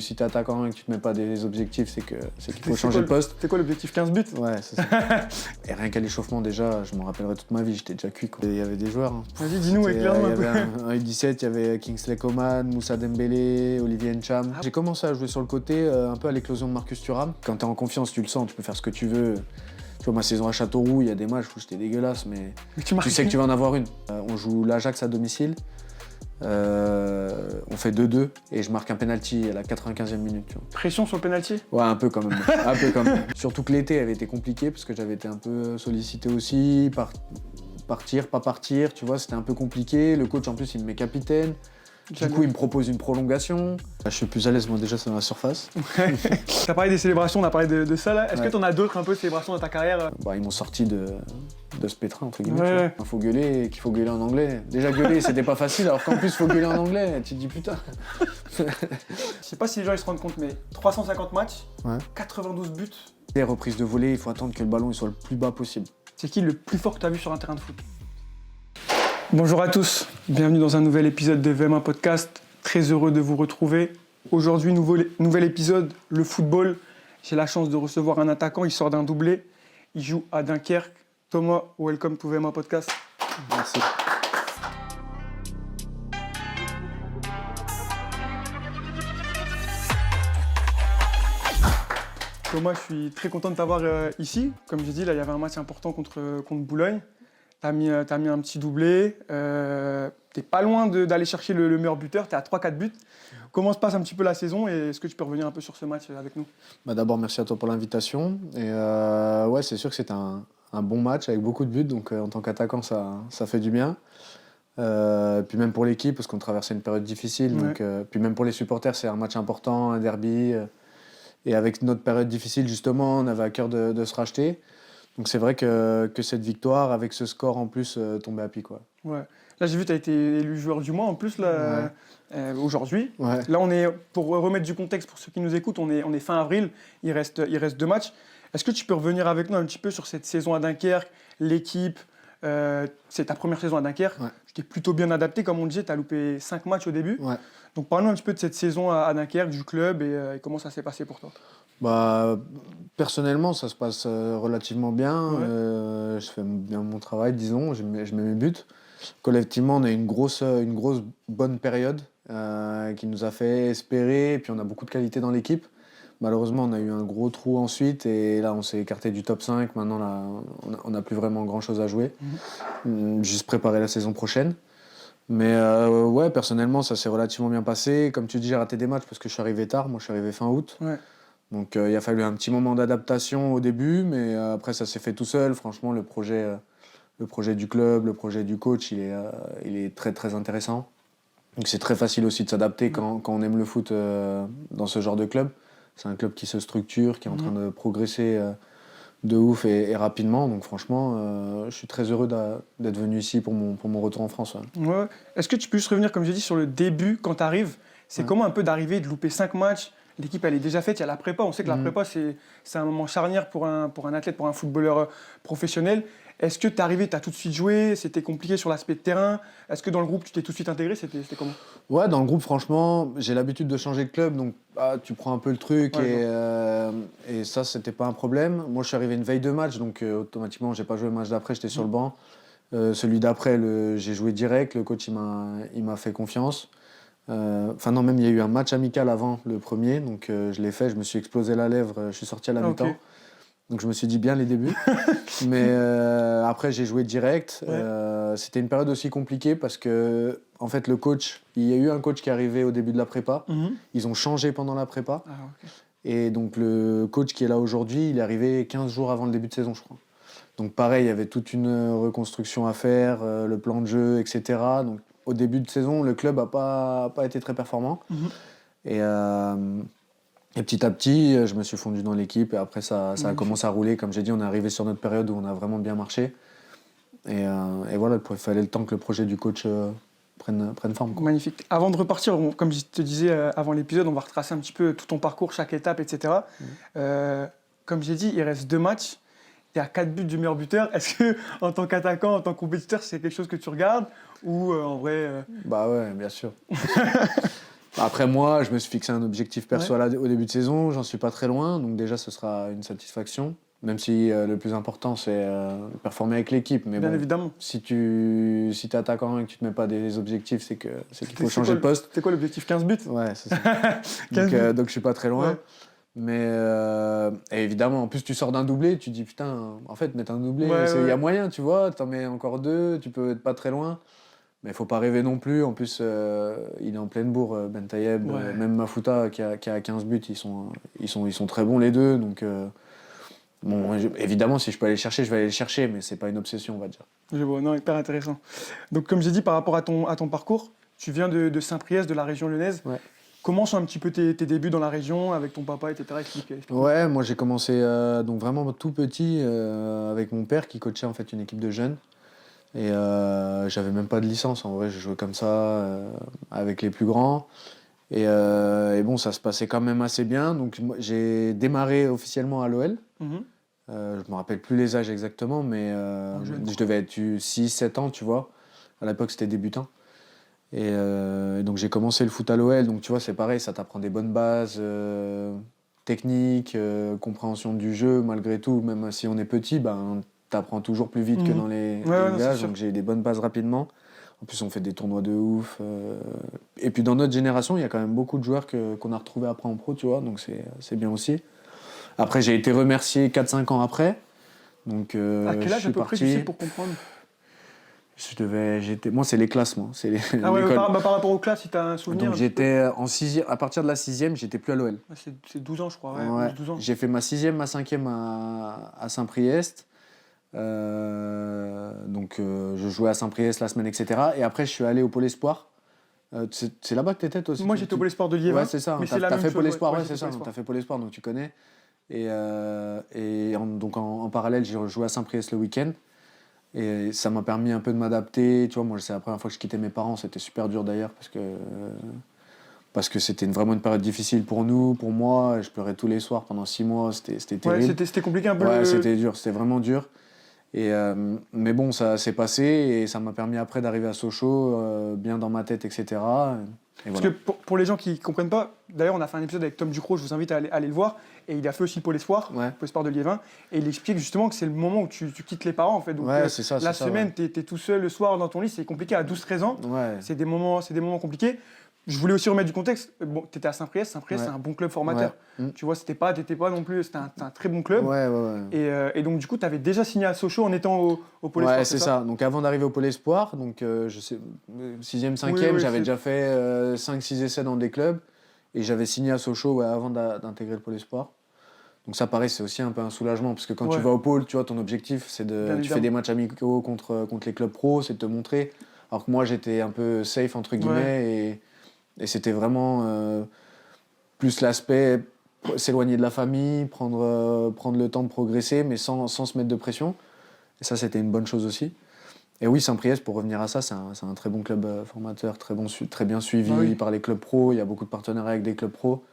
Si t'es attaquant et que tu te mets pas des objectifs, c'est qu'il faut changer de poste. C'est quoi l'objectif, 15 buts? Ouais, c'est ça. Et rien qu'à l'échauffement, déjà, je m'en rappellerai toute ma vie, j'étais déjà cuit, quoi. Il y avait des joueurs. Hein. Vas-y, dis-nous, éclaire-nous un peu. Il y avait un U17, il y avait Kingsley Coman, Moussa Dembélé, Olivier Ncham. J'ai commencé à jouer sur le côté, un peu à l'éclosion de Marcus Thuram. Quand t'es en confiance, tu le sens, tu peux faire ce que tu veux. Tu vois, ma saison à Châteauroux, il y a des matchs où j'étais dégueulasse, mais tu sais que tu vas en avoir une. On joue l'Ajax à domicile. On fait 2-2 et je marque un penalty à la 95e minute. Tu vois. Pression sur le penalty? Ouais, un peu quand même. Un peu quand même. Surtout que l'été avait été compliqué parce que j'avais été un peu sollicité aussi. Partir, pas partir, tu vois, c'était un peu compliqué. Le coach en plus il me met capitaine. Du coup, il me propose une prolongation. Je suis plus à l'aise, moi, déjà, sur la surface. T'as parlé des célébrations, on a parlé de ça, là. Est-ce que t'en as d'autres, un peu, célébrations dans ta carrière? Bah, ils m'ont sorti de ce pétrin, entre guillemets. Ouais. Il faut gueuler et qu'il faut gueuler en anglais. Déjà, gueuler, c'était pas facile, alors qu'en plus, il faut gueuler en anglais. Tu te dis, putain. Je sais pas si les gens ils se rendent compte, mais 350 matchs, 92 buts. Les reprises de volée, il faut attendre que le ballon il soit le plus bas possible. C'est qui le plus fort que t'as vu sur un terrain de foot? Bonjour à tous, bienvenue dans un nouvel épisode de VM1 Podcast. Très heureux de vous retrouver. Aujourd'hui, nouvel épisode, le football. J'ai la chance de recevoir un attaquant, il sort d'un doublé. Il joue à Dunkerque. Thomas, welcome to VM1 Podcast. Merci. Thomas, je suis très content de t'avoir ici. Comme j'ai dit, là, il y avait un match important contre Boulogne. T'as mis un petit doublé, t'es pas loin d'aller chercher le meilleur buteur, t'es à 3-4 buts. Comment se passe un petit peu la saison et est-ce que tu peux revenir un peu sur ce match avec nous? Bah d'abord, merci à toi pour l'invitation. Et ouais, c'est sûr que c'était un bon match avec beaucoup de buts, donc en tant qu'attaquant, ça fait du bien. Puis même pour l'équipe, parce qu'on traversait une période difficile, donc, puis même pour les supporters, c'est un match important, un derby. Et avec notre période difficile, justement, on avait à cœur de se racheter. Donc c'est vrai que cette victoire, avec ce score en plus, tombait à pic. Quoi. Ouais. Là, j'ai vu que tu as été élu joueur du mois en plus là, aujourd'hui. Ouais. Là, pour remettre du contexte pour ceux qui nous écoutent, on est fin avril, il reste 2 matchs. Est-ce que tu peux revenir avec nous un petit peu sur cette saison à Dunkerque, l'équipe? C'est ta première saison à Dunkerque. Ouais. Tu t'es plutôt bien adapté, comme on le disait, tu as loupé 5 matchs au début. Ouais. Donc parle-nous un petit peu de cette saison à Dunkerque, du club et comment ça s'est passé pour toi. Bah, personnellement, ça se passe relativement bien. Ouais. Je fais bien mon travail, disons, je mets mes buts. Collectivement, on a une grosse bonne période qui nous a fait espérer. Et puis on a beaucoup de qualité dans l'équipe. Malheureusement, on a eu un gros trou ensuite et là, on s'est écarté du top 5. Maintenant, là, on n'a plus vraiment grand-chose à jouer. Juste préparer la saison prochaine. Mais ouais, personnellement, ça s'est relativement bien passé. Comme tu dis, j'ai raté des matchs parce que je suis arrivé tard. Moi, je suis arrivé fin août. Ouais. Donc il a fallu un petit moment d'adaptation au début, mais après ça s'est fait tout seul. Franchement, le projet du club, le projet du coach, il est très très intéressant. Donc c'est très facile aussi de s'adapter quand on aime le foot dans ce genre de club. C'est un club qui se structure, qui est en train de progresser de ouf et rapidement. Donc franchement, je suis très heureux d'être venu ici pour mon retour en France. Ouais. Ouais. Est-ce que tu peux juste revenir, comme j'ai dit, sur le début, quand tu arrives? C'est comment un peu d'arriver, de louper 5 matchs? L'équipe, elle est déjà faite, il y a la prépa. On sait que la prépa, c'est un moment charnière pour un athlète, pour un footballeur professionnel. Est-ce que tu es arrivé, tu as tout de suite joué? C'était compliqué sur l'aspect de terrain? Est-ce que dans le groupe, tu t'es tout de suite intégré? C'était comment? Ouais, dans le groupe, franchement, j'ai l'habitude de changer de club, donc tu prends un peu le truc et ça, c'était pas un problème. Moi, je suis arrivé une veille de match, donc automatiquement, j'ai pas joué le match d'après, j'étais sur le banc. Celui d'après, j'ai joué direct, le coach, il m'a fait confiance. Enfin non, même il y a eu un match amical avant le premier, donc je l'ai fait, je me suis explosé la lèvre, je suis sorti à la mi-temps. Donc je me suis dit bien les débuts. Mais après j'ai joué direct. C'était une période aussi compliquée parce que en fait le coach, il y a eu un coach qui est arrivé au début de la prépa. Ils ont changé pendant la prépa. Et donc le coach qui est là aujourd'hui, il est arrivé 15 jours avant le début de saison, je crois. Donc pareil, il y avait toute une reconstruction à faire, le plan de jeu, etc. Donc au début de saison, le club n'a pas été très performant. Et petit à petit, je me suis fondu dans l'équipe et après ça a commencé à rouler. Comme j'ai dit, on est arrivé sur notre période où on a vraiment bien marché. Et voilà, il fallait le temps que le projet du coach prenne forme. Quoi. Magnifique. Avant de repartir, comme je te disais avant l'épisode, on va retracer un petit peu tout ton parcours, chaque étape, etc. Comme j'ai dit, il reste 2 matchs. Tu es à 4 buts du meilleur buteur. Est-ce que, en tant qu'attaquant, en tant que compétiteur, c'est quelque chose que tu regardes ou en vrai Bah ouais, bien sûr. Après, moi, je me suis fixé un objectif perso au début de saison. J'en suis pas très loin. Donc, déjà, ce sera une satisfaction. Même si le plus important, c'est performer avec l'équipe. Mais Bien bon, évidemment. si t'es attaquant et que tu te mets pas des objectifs, c'est qu'il faut changer de poste. C'est quoi l'objectif? 15 buts? Ouais, c'est ça. 15 buts. Donc, je suis pas très loin. Ouais. Mais et évidemment, en plus, tu sors d'un doublé, tu te dis putain, en fait, mettre un doublé, Ouais, il y a moyen, tu vois. T'en mets encore 2, tu peux être pas très loin. Mais il faut pas rêver non plus. En plus, il est en pleine bourre, Ben Taïeb. Ouais. Même Mafuta, qui a 15 buts, ils sont très bons les deux. Donc, bon, évidemment, si je peux aller le chercher, je vais aller le chercher. Mais c'est pas une obsession, on va dire. Je vois, non, hyper intéressant. Donc, comme j'ai dit, par rapport à ton parcours, tu viens de Saint-Priest, de la région lyonnaise. Ouais. Comment sont un petit peu tes débuts dans la région, avec ton papa, etc. Explique. Ouais, moi j'ai commencé donc vraiment tout petit avec mon père qui coachait en fait une équipe de jeunes. Et j'avais même pas de licence, en vrai, je jouais comme ça avec les plus grands. Et bon, ça se passait quand même assez bien. Donc j'ai démarré officiellement à l'OL. Mhm. Je me rappelle plus les âges exactement, mais je devais être 6-7 ans, tu vois. À l'époque, c'était débutant. Et donc j'ai commencé le foot à l'OL. Donc tu vois, c'est pareil, ça t'apprend des bonnes bases techniques, compréhension du jeu. Malgré tout, même si on est petit, ben, t'apprends toujours plus vite que dans les villages. Donc j'ai eu des bonnes bases rapidement. En plus, on fait des tournois de ouf. Et puis dans notre génération, il y a quand même beaucoup de joueurs qu'on a retrouvés après en pro, tu vois. Donc c'est bien aussi. Après, j'ai été remercié 4-5 ans après. Donc, à quel âge à peu près, tu sais, pour comprendre? Moi, c'est les classes, moi. Ah ouais, par rapport aux classes, si tu as un souvenir. Donc j'étais en sixième, à partir de la 6e, j'étais plus à l'OL. C'est 12 ans, je crois. Ouais. 12 ans. J'ai fait ma 6e, ma 5e à Saint-Priest. Donc je jouais à Saint-Priest la semaine, etc. Et après, je suis allé au Pôle Espoir. C'est là-bas que t'étais toi aussi? Moi, j'étais au Pôle Espoir de Liévin. Ouais, c'est ça. T'as fait Pôle Espoir, ouais, c'est ça. T'as fait Pôle Espoir, donc tu connais. Donc en parallèle, j'ai joué à Saint-Priest le week-end. Et ça m'a permis un peu de m'adapter. Tu vois, moi, c'est la première fois que je quittais mes parents. C'était super dur d'ailleurs parce que c'était vraiment une période difficile pour nous, pour moi. Je pleurais tous les soirs pendant 6 mois. C'était terrible. Ouais, c'était compliqué un peu. Ouais, c'était dur. C'était vraiment dur. Mais bon, ça s'est passé et ça m'a permis après d'arriver à Sochaux, bien dans ma tête, etc. Parce que pour les gens qui ne comprennent pas, d'ailleurs, on a fait un épisode avec Tom Ducrot, je vous invite à aller le voir. Et il a fait aussi le Pôle Espoir, Ouais. Pôle Espoir de Liévin. Et il explique justement que c'est le moment où tu quittes les parents, en fait. Donc, Ouais, c'est ça. la semaine, tu es tout seul le soir dans ton lit, c'est compliqué. À 12-13 ans, Ouais. c'est des moments compliqués. Je voulais aussi remettre du contexte. Bon, tu étais à Saint-Priest. Saint-Priest, Ouais. c'est un bon club formateur. Ouais. Tu vois, t'étais pas non plus. C'était un très bon club. Ouais. Et donc, du coup, tu avais déjà signé à Sochaux en étant au Pôle Espoir. Ouais, c'est ça. Donc avant d'arriver au Pôle Espoir, donc je sais, 6e, 5e, j'avais déjà fait 5, 6 essais dans des clubs. Et j'avais signé à Sochaux avant d'intégrer le Pôle Espoir. Donc ça, pareil, c'est aussi un peu un soulagement. Parce que quand tu vas au Pôle, tu vois, ton objectif, c'est tu fais des matchs amicaux contre les clubs pro, c'est de te montrer. Alors que moi, j'étais un peu safe, entre guillemets. Et c'était vraiment plus l'aspect s'éloigner de la famille, prendre le temps de progresser, mais sans se mettre de pression. Et ça, c'était une bonne chose aussi. Et oui, Saint-Priest, pour revenir à ça, c'est un très bon club formateur, très bien suivi par les clubs pro. Il y a beaucoup de partenariats avec des clubs pro.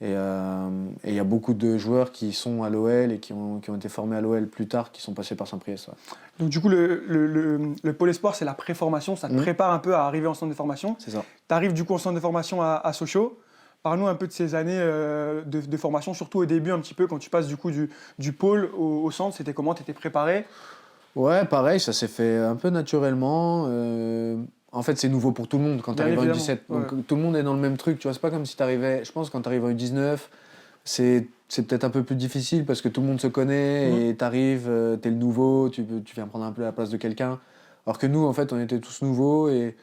Et il y a beaucoup de joueurs qui sont à l'OL et qui ont été formés à l'OL plus tard, qui sont passés par Saint-Priest. Ouais. Donc du coup, le Pôle Espoir, c'est la préformation. Ça te prépare un peu à arriver en centre de formation. C'est ça. Tu arrives du coup en centre de formation à Sochaux. Parle-nous un peu de ces années de formation, surtout au début un petit peu, quand tu passes du coup du pôle au centre. C'était comment? Tu étais préparé? Ouais, pareil, ça s'est fait un peu naturellement. En fait, c'est nouveau pour tout le monde quand tu arrives en U17. Donc tout le monde est dans le même truc. Tu vois, c'est pas comme si tu arrivais. Je pense que quand tu arrives en U19, c'est peut-être un peu plus difficile parce que tout le monde se connaît et tu arrives, tu es le nouveau, tu viens prendre un peu la place de quelqu'un. Alors que nous, en fait, on était tous nouveaux et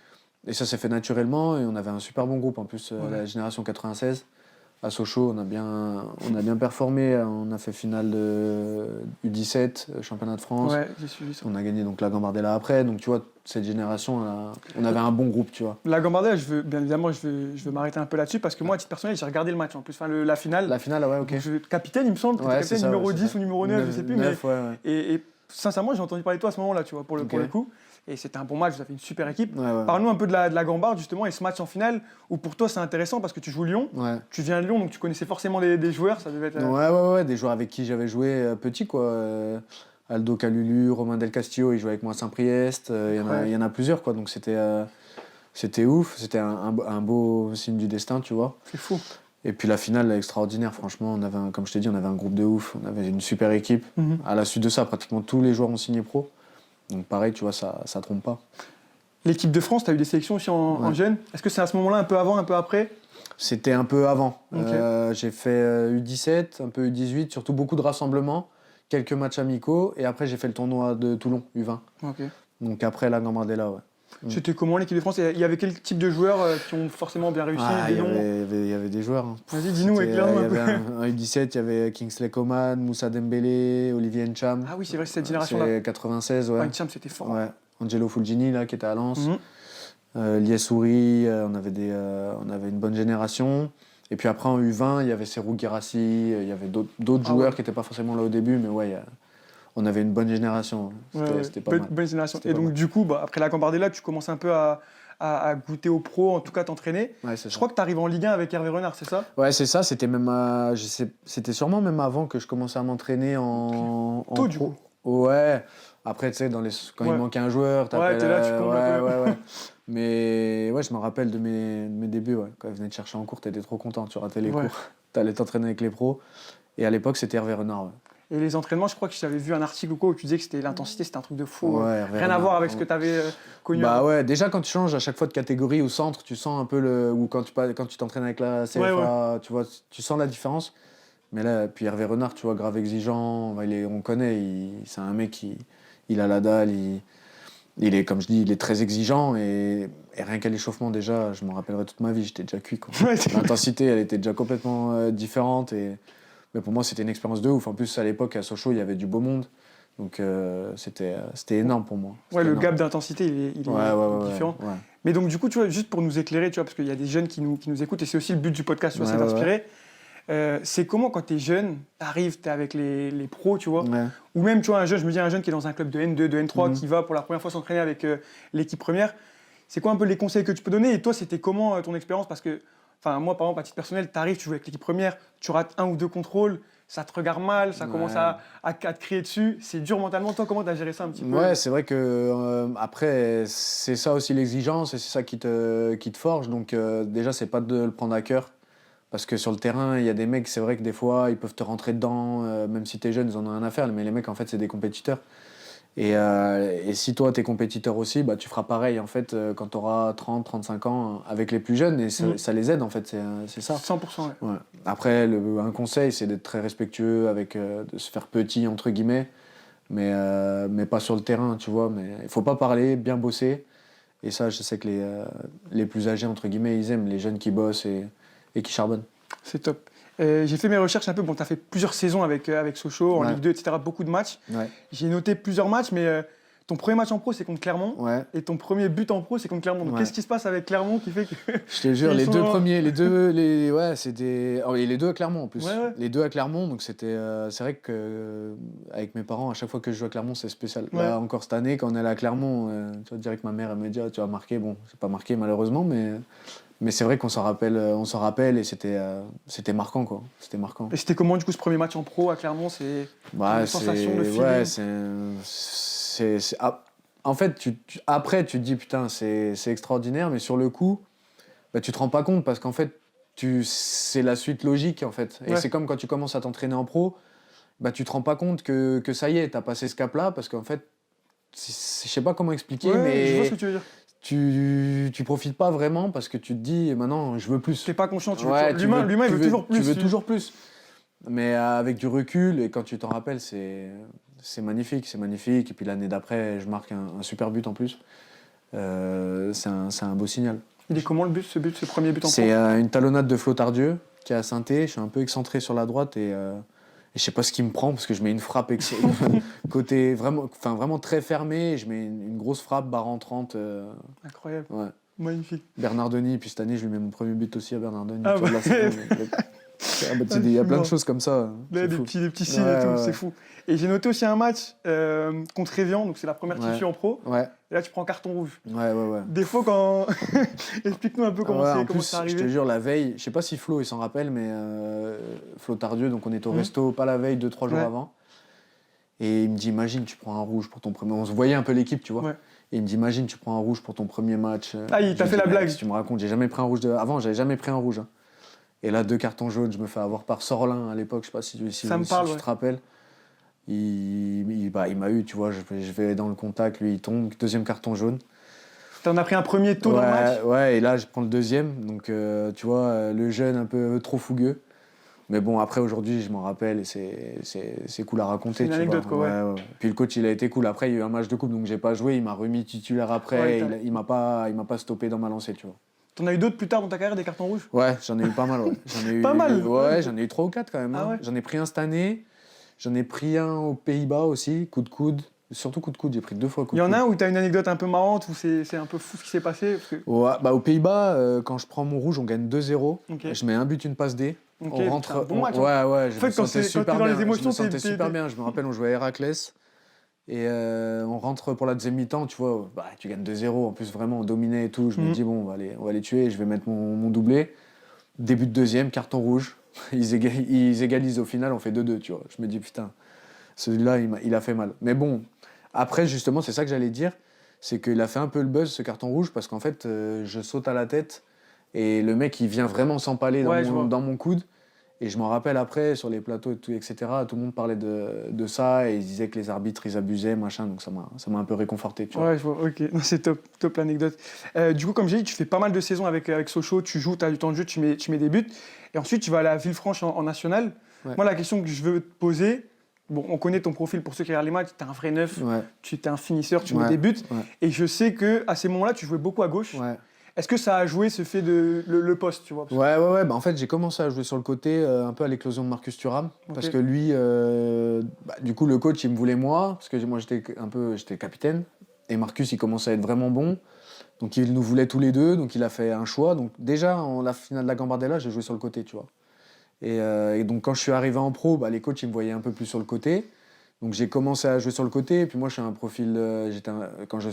ça s'est fait naturellement et on avait un super bon groupe. En plus, la génération 96. À Sochaux, on a bien performé. On a fait finale de U17, championnat de France. Ouais, j'ai suivi ça. On a gagné donc la Gambardella après. Donc tu vois, cette génération, on avait un bon groupe, tu vois. La Gambardella, bien évidemment, je veux m'arrêter un peu là-dessus parce que moi, à titre personnel, j'ai regardé le match. En plus, la finale. La finale, ouais, ok. Capitaine, il me semble. Capitaine ça, numéro 10 ou numéro 9, je sais plus. 9, mais... ouais. Et sincèrement, j'ai entendu parler de toi à ce moment-là, tu vois, pour le coup. Et c'était un bon match, vous avez une super équipe. Ouais. Parle-nous un peu de la Gambarde, justement, et ce match en finale, où pour toi c'est intéressant parce que tu joues Lyon. Ouais. Tu viens de Lyon, donc tu connaissais forcément des joueurs, ça devait être... Ouais, des joueurs avec qui j'avais joué petit, quoi. Aldo Calulu, Romain Del Castillo, il jouait avec moi à Saint-Priest. Il y en a plusieurs, quoi. Donc c'était C'était ouf, c'était un beau signe du destin, tu vois. C'est fou. Et puis la finale, extraordinaire, franchement, comme je t'ai dit, on avait un groupe de ouf, on avait une super équipe. À la suite de ça, pratiquement tous les joueurs ont signé pro. Donc pareil, tu vois, ça trompe pas. L'équipe de France, tu as eu des sélections aussi en jeune. Est-ce que c'est à ce moment-là, un peu avant, un peu après? C'était un peu avant. Okay. J'ai fait U17, un peu U18, surtout beaucoup de rassemblements, quelques matchs amicaux, et après j'ai fait le tournoi de Toulon, U20. Okay. Donc après la Gambardella, ouais. C'était comment l'équipe de France? Il y avait quel type de joueurs qui ont forcément bien réussi? Il y avait des joueurs. Hein. Vas-y, dis-nous, éclaire-nous un peu. En U17, il y avait Kingsley Coman, Moussa Dembélé, Olivier Ncham. Ah oui, c'est vrai, c'est cette génération-là. C'est 96, ouais. Ncham, c'était fort. Ouais. Angelo Fulgini, là, qui était à Lens. Lies Souris, on avait une bonne génération. Et puis après, en U20, il y avait Serhou Guirassy, il y avait d'autres joueurs qui n'étaient pas forcément là au début, mais ouais, on avait une bonne génération. C'était pas mal. Bonne génération. Et donc, du coup, après la Gambardella, tu commences un peu à goûter au pro, en tout cas t'entraîner. Ouais, je crois que tu arrives en Ligue 1 avec Hervé Renard, c'est ça? Ouais, c'est ça. C'était sûrement même avant que je commençais à m'entraîner en tôt, pro. Du coup. Ouais. Après, tu sais, quand il manquait un joueur, t'es là, tu comptes un peu. Ouais. Mais ouais, je me rappelle de mes débuts. Ouais. Quand ils venaient te chercher en cours, t'étais trop content. Tu ratais les cours. T'allais t'entraîner avec les pros. Et à l'époque, c'était Hervé Renard. Ouais. Et les entraînements, je crois que j'avais vu un article ou quoi où tu disais que l'intensité, c'était un truc de fou. Ouais, rien à voir avec ce que tu avais connu. Bah ouais, déjà quand tu changes à chaque fois de catégorie ou centre, tu sens un peu ou quand tu t'entraînes avec la CFA, tu vois, tu sens la différence. Mais là, puis Hervé Renard, tu vois, grave exigeant, on connaît, c'est un mec il a la dalle, il est, comme je dis, il est très exigeant et rien qu'à l'échauffement déjà, je m'en rappellerai toute ma vie, j'étais déjà cuit. Quoi. L'intensité, elle était déjà complètement différente mais pour moi, c'était une expérience de ouf. En plus, à l'époque, à Sochaux, il y avait du beau monde. Donc, c'était énorme pour moi. Ouais, le gap d'intensité, il est différent. Ouais. Mais donc, du coup, tu vois, juste pour nous éclairer, tu vois, parce qu'il y a des jeunes qui nous écoutent, et c'est aussi le but du podcast, tu vois, c'est d'inspirer. C'est comment, quand tu es jeune, tu es avec les pros, tu vois, ou même, tu vois, un jeune qui est dans un club de N2, de N3, qui va pour la première fois s'entraîner avec l'équipe première. C'est quoi un peu les conseils que tu peux donner? Et toi, c'était comment ton expérience? Parce que moi, par exemple, à titre personnel, tu arrives, tu joues avec l'équipe première, tu rates 1 ou 2 contrôles, ça te regarde mal, ça commence à te crier dessus. C'est dur mentalement. Toi, comment tu as géré ça un petit peu? Ouais, c'est vrai que après, c'est ça aussi l'exigence et c'est ça qui te forge. Donc déjà, c'est pas de le prendre à cœur. Parce que sur le terrain, il y a des mecs, c'est vrai que des fois, ils peuvent te rentrer dedans, même si t'es jeune, ils en ont rien à faire. Mais les mecs, en fait, c'est des compétiteurs. Et si toi, t'es compétiteur aussi, bah, tu feras pareil en fait quand tu auras 30, 35 ans avec les plus jeunes et ça les aide en fait, c'est ça. 100%. Ouais. Après, un conseil, c'est d'être très respectueux, de se faire petit entre guillemets, mais pas sur le terrain, tu vois. Mais il faut pas parler, bien bosser. Et ça, je sais que les plus âgés entre guillemets, ils aiment les jeunes qui bossent et qui charbonnent. C'est top. J'ai fait mes recherches un peu. Bon, tu as fait plusieurs saisons avec Sochaux, en Ligue 2, etc. Beaucoup de matchs. Ouais. J'ai noté plusieurs matchs, mais ton premier match en pro, c'est contre Clermont. Ouais. Et ton premier but en pro, c'est contre Clermont. Donc, qu'est-ce qui se passe avec Clermont qui fait que. Je te jure, les deux premiers, c'était. Et les deux à Clermont en plus. Ouais. Les deux à Clermont, donc c'était. C'est vrai que avec mes parents, à chaque fois que je joue à Clermont, c'est spécial. Là, encore cette année, quand on est allé à Clermont, tu vois, direct ma mère, elle me dit tu vas marquer. Bon, j'ai pas marqué malheureusement, mais c'est vrai qu'on s'en rappelle et c'était marquant quoi. C'était marquant. Et c'était comment du coup ce premier match en pro à Clermont? C'est une sensation de feeling. Ouais, en fait, après tu te dis putain c'est extraordinaire, mais sur le coup, bah, tu te rends pas compte parce qu'en fait c'est la suite logique en fait. Et c'est comme quand tu commences à t'entraîner en pro, bah tu te rends pas compte que ça y est, t'as passé ce cap-là parce qu'en fait, je sais pas comment expliquer, mais je vois ce que tu veux dire. Tu profites pas vraiment parce que tu te dis maintenant je veux plus. T'es pas conscient, l'humain il veut toujours plus. Tu veux toujours plus. Mais avec du recul et quand tu t'en rappelles, c'est magnifique. Et puis l'année d'après, je marque un super but en plus. C'est un beau signal. Il est comment ce premier but en pro? C'est une talonnade de Flo Tardieu qui est à Saint-Étienne. Je suis un peu excentré sur la droite et je sais pas ce qui me prend parce que je mets une frappe côté vraiment très fermé. Je mets une grosse frappe barre en 30. Incroyable. Ouais. Magnifique. Bernard Denis, puis cette année je lui mets mon premier but aussi à Bernard Denis. Ah bah. Il y a plein de choses comme ça. Là, des petits signes et tout, c'est fou. Et j'ai noté aussi un match contre Evian, donc c'est la première tifu en pro. Ouais. Et là tu prends carton rouge. Ouais. Des fois quand... Explique-nous un peu comment c'est arrivé. Je te jure, la veille, je sais pas si Flo il s'en rappelle, mais Flo Tardieu, donc on est au resto, pas la veille, 2-3 jours avant. Et il me dit, imagine, tu prends un rouge pour ton premier... On se voyait un peu l'équipe, tu vois. Ouais. Et il me dit, imagine, tu prends un rouge pour ton premier match. Ah, il t'a Je fait dis, la blague. Si tu me racontes, j'ai jamais pris un rouge Avant, j'avais jamais pris un rouge. Hein. Et là, 2 cartons jaunes, je me fais avoir par Sorlin à l'époque, je sais pas si Ça me parle, tu ouais. te rappelles. Il m'a eu, tu vois, je vais dans le contact, lui il tombe, 2e carton jaune. T'en as pris un premier tôt dans le match. Ouais, et là je prends le 2e, donc tu vois, le jeune un peu trop fougueux. Mais bon, après aujourd'hui, je m'en rappelle et c'est cool à raconter. C'est une tu anecdote, vois. quoi, ouais. Puis le coach, il a été cool. Après, il y a eu un match de coupe, donc j'ai pas joué. Il m'a remis titulaire après. Ouais, il m'a pas stoppé dans ma lancée, tu vois. T'en as eu d'autres plus tard dans ta carrière, des cartons rouges? Ouais, j'en ai eu pas mal, ouais. Pas mal. Ouais, j'en ai eu 3 ou 4 quand même. Ah Hein. ouais. J'en ai pris un cette année. J'en ai pris un aux Pays-Bas aussi, coup de coude. Surtout coup de coude, j'ai pris 2 fois coup Il de y coude. en a un où t'as une anecdote un peu marrante, où c'est un peu fou ce qui s'est passé parce que... Ouais, bah, aux Pays-Bas, quand je prends mon rouge, on gagne 2-0. Ok. Je mets un but, une passe D. Ok, On rentre. c'est un bon match, hein. Ouais, je En fait, me quand sentais t'es super dans les bien. émotions, Je me sentais t'es- super bien. Je me rappelle, on jouait à Héraclès. Et on rentre pour la deuxième mi-temps, tu vois, bah, tu gagnes 2-0. En plus, vraiment, on dominait et tout. Je me dis, bon, on va les tuer. Je vais mettre mon doublé. Début de deuxième, carton rouge. Ils égalisent au final, on fait 2-2, tu vois. Je me dis, putain, celui-là, il a fait mal. Mais bon, après, justement, c'est ça que j'allais dire. C'est qu'il a fait un peu le buzz, ce carton rouge, parce qu'en fait, je saute à la tête. Et le mec, il vient vraiment s'empaler dans mon coude. Et je m'en rappelle après, sur les plateaux, et tout, etc., tout le monde parlait de ça. Et ils disaient que les arbitres, ils abusaient, machin. Donc ça m'a un peu réconforté, tu vois. Ouais, je vois, ok. Non, c'est top l'anecdote. Du coup, comme j'ai dit, tu fais pas mal de saisons avec Sochaux, tu joues, tu as du temps de jeu, tu mets des buts. Et ensuite, tu vas aller à Villefranche en national. Ouais. Moi, la question que je veux te poser, bon, on connaît ton profil pour ceux qui regardent les matchs, tu es un vrai neuf, Ouais. tu es un finisseur, tu mets Ouais. des buts. Ouais. Et je sais qu'à ces moments-là, tu jouais beaucoup à gauche. Ouais. Est-ce que ça a joué ce fait de le poste, tu vois? Ouais. Bah, en fait, j'ai commencé à jouer sur le côté, un peu à l'éclosion de Marcus Thuram. Parce que lui, du coup, le coach, il me voulait moi. Parce que moi, j'étais capitaine. Et Marcus, il commençait à être vraiment bon. Donc, il nous voulait tous les deux. Donc, il a fait un choix. Donc, déjà, en la finale de la Gambardella, j'ai joué sur le côté, tu vois. Et donc, quand je suis arrivé en pro, bah, les coachs, ils me voyaient un peu plus sur le côté. Donc j'ai commencé à jouer sur le côté, et puis moi je suis un profil, quand je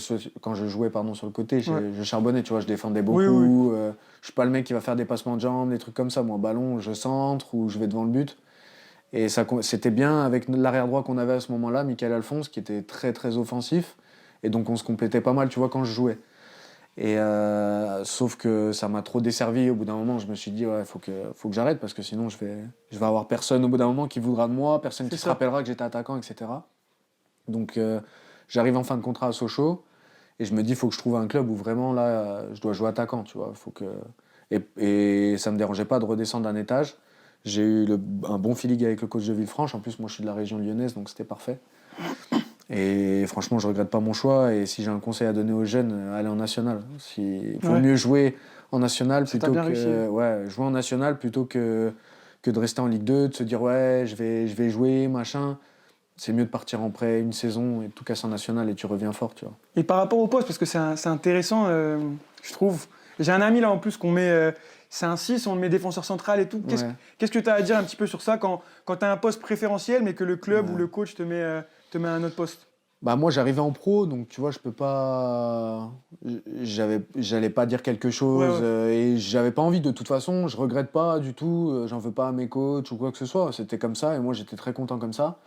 jouais sur le côté, je charbonnais, tu vois, je défendais beaucoup, je suis pas le mec qui va faire des passements de jambes, des trucs comme ça, moi ballon, je centre ou je vais devant le but. Et ça, c'était bien avec l'arrière droit qu'on avait à ce moment-là, Michael Alphonse, qui était très très offensif, et donc on se complétait pas mal, tu vois, quand je jouais. Et sauf que ça m'a trop desservi. Au bout d'un moment, je me suis dit, ouais, faut que j'arrête parce que sinon je vais avoir personne au bout d'un moment qui voudra de moi, personne qui se rappellera que j'étais attaquant, etc. Donc j'arrive en fin de contrat à Sochaux et je me dis, faut que je trouve un club où vraiment là, je dois jouer attaquant, tu vois. Et ça me dérangeait pas de redescendre d'un étage. J'ai eu un bon feeling avec le coach de Villefranche. En plus, moi, je suis de la région lyonnaise, donc c'était parfait. Et franchement, je regrette pas mon choix. Et si j'ai un conseil à donner aux jeunes, allez en national. Il faut mieux jouer en national jouer en national plutôt que de rester en Ligue 2, de se dire ouais, je vais jouer, machin. C'est mieux de partir en prêt une saison et de tout casser en national et tu reviens fort, tu vois. Et par rapport au poste, parce que c'est intéressant, je trouve. J'ai un ami là en plus qu'on met. C'est un 6, on le met défenseur central et tout. Qu'est-ce que tu as à dire un petit peu sur ça quand tu as un poste préférentiel mais que le club ou le coach te met à un autre poste? Bah moi j'arrivais en pro, donc tu vois, je peux pas. J'allais pas dire quelque chose et j'avais pas envie de toute façon, je regrette pas du tout, j'en veux pas à mes coachs ou quoi que ce soit. C'était comme ça et moi j'étais très content comme ça.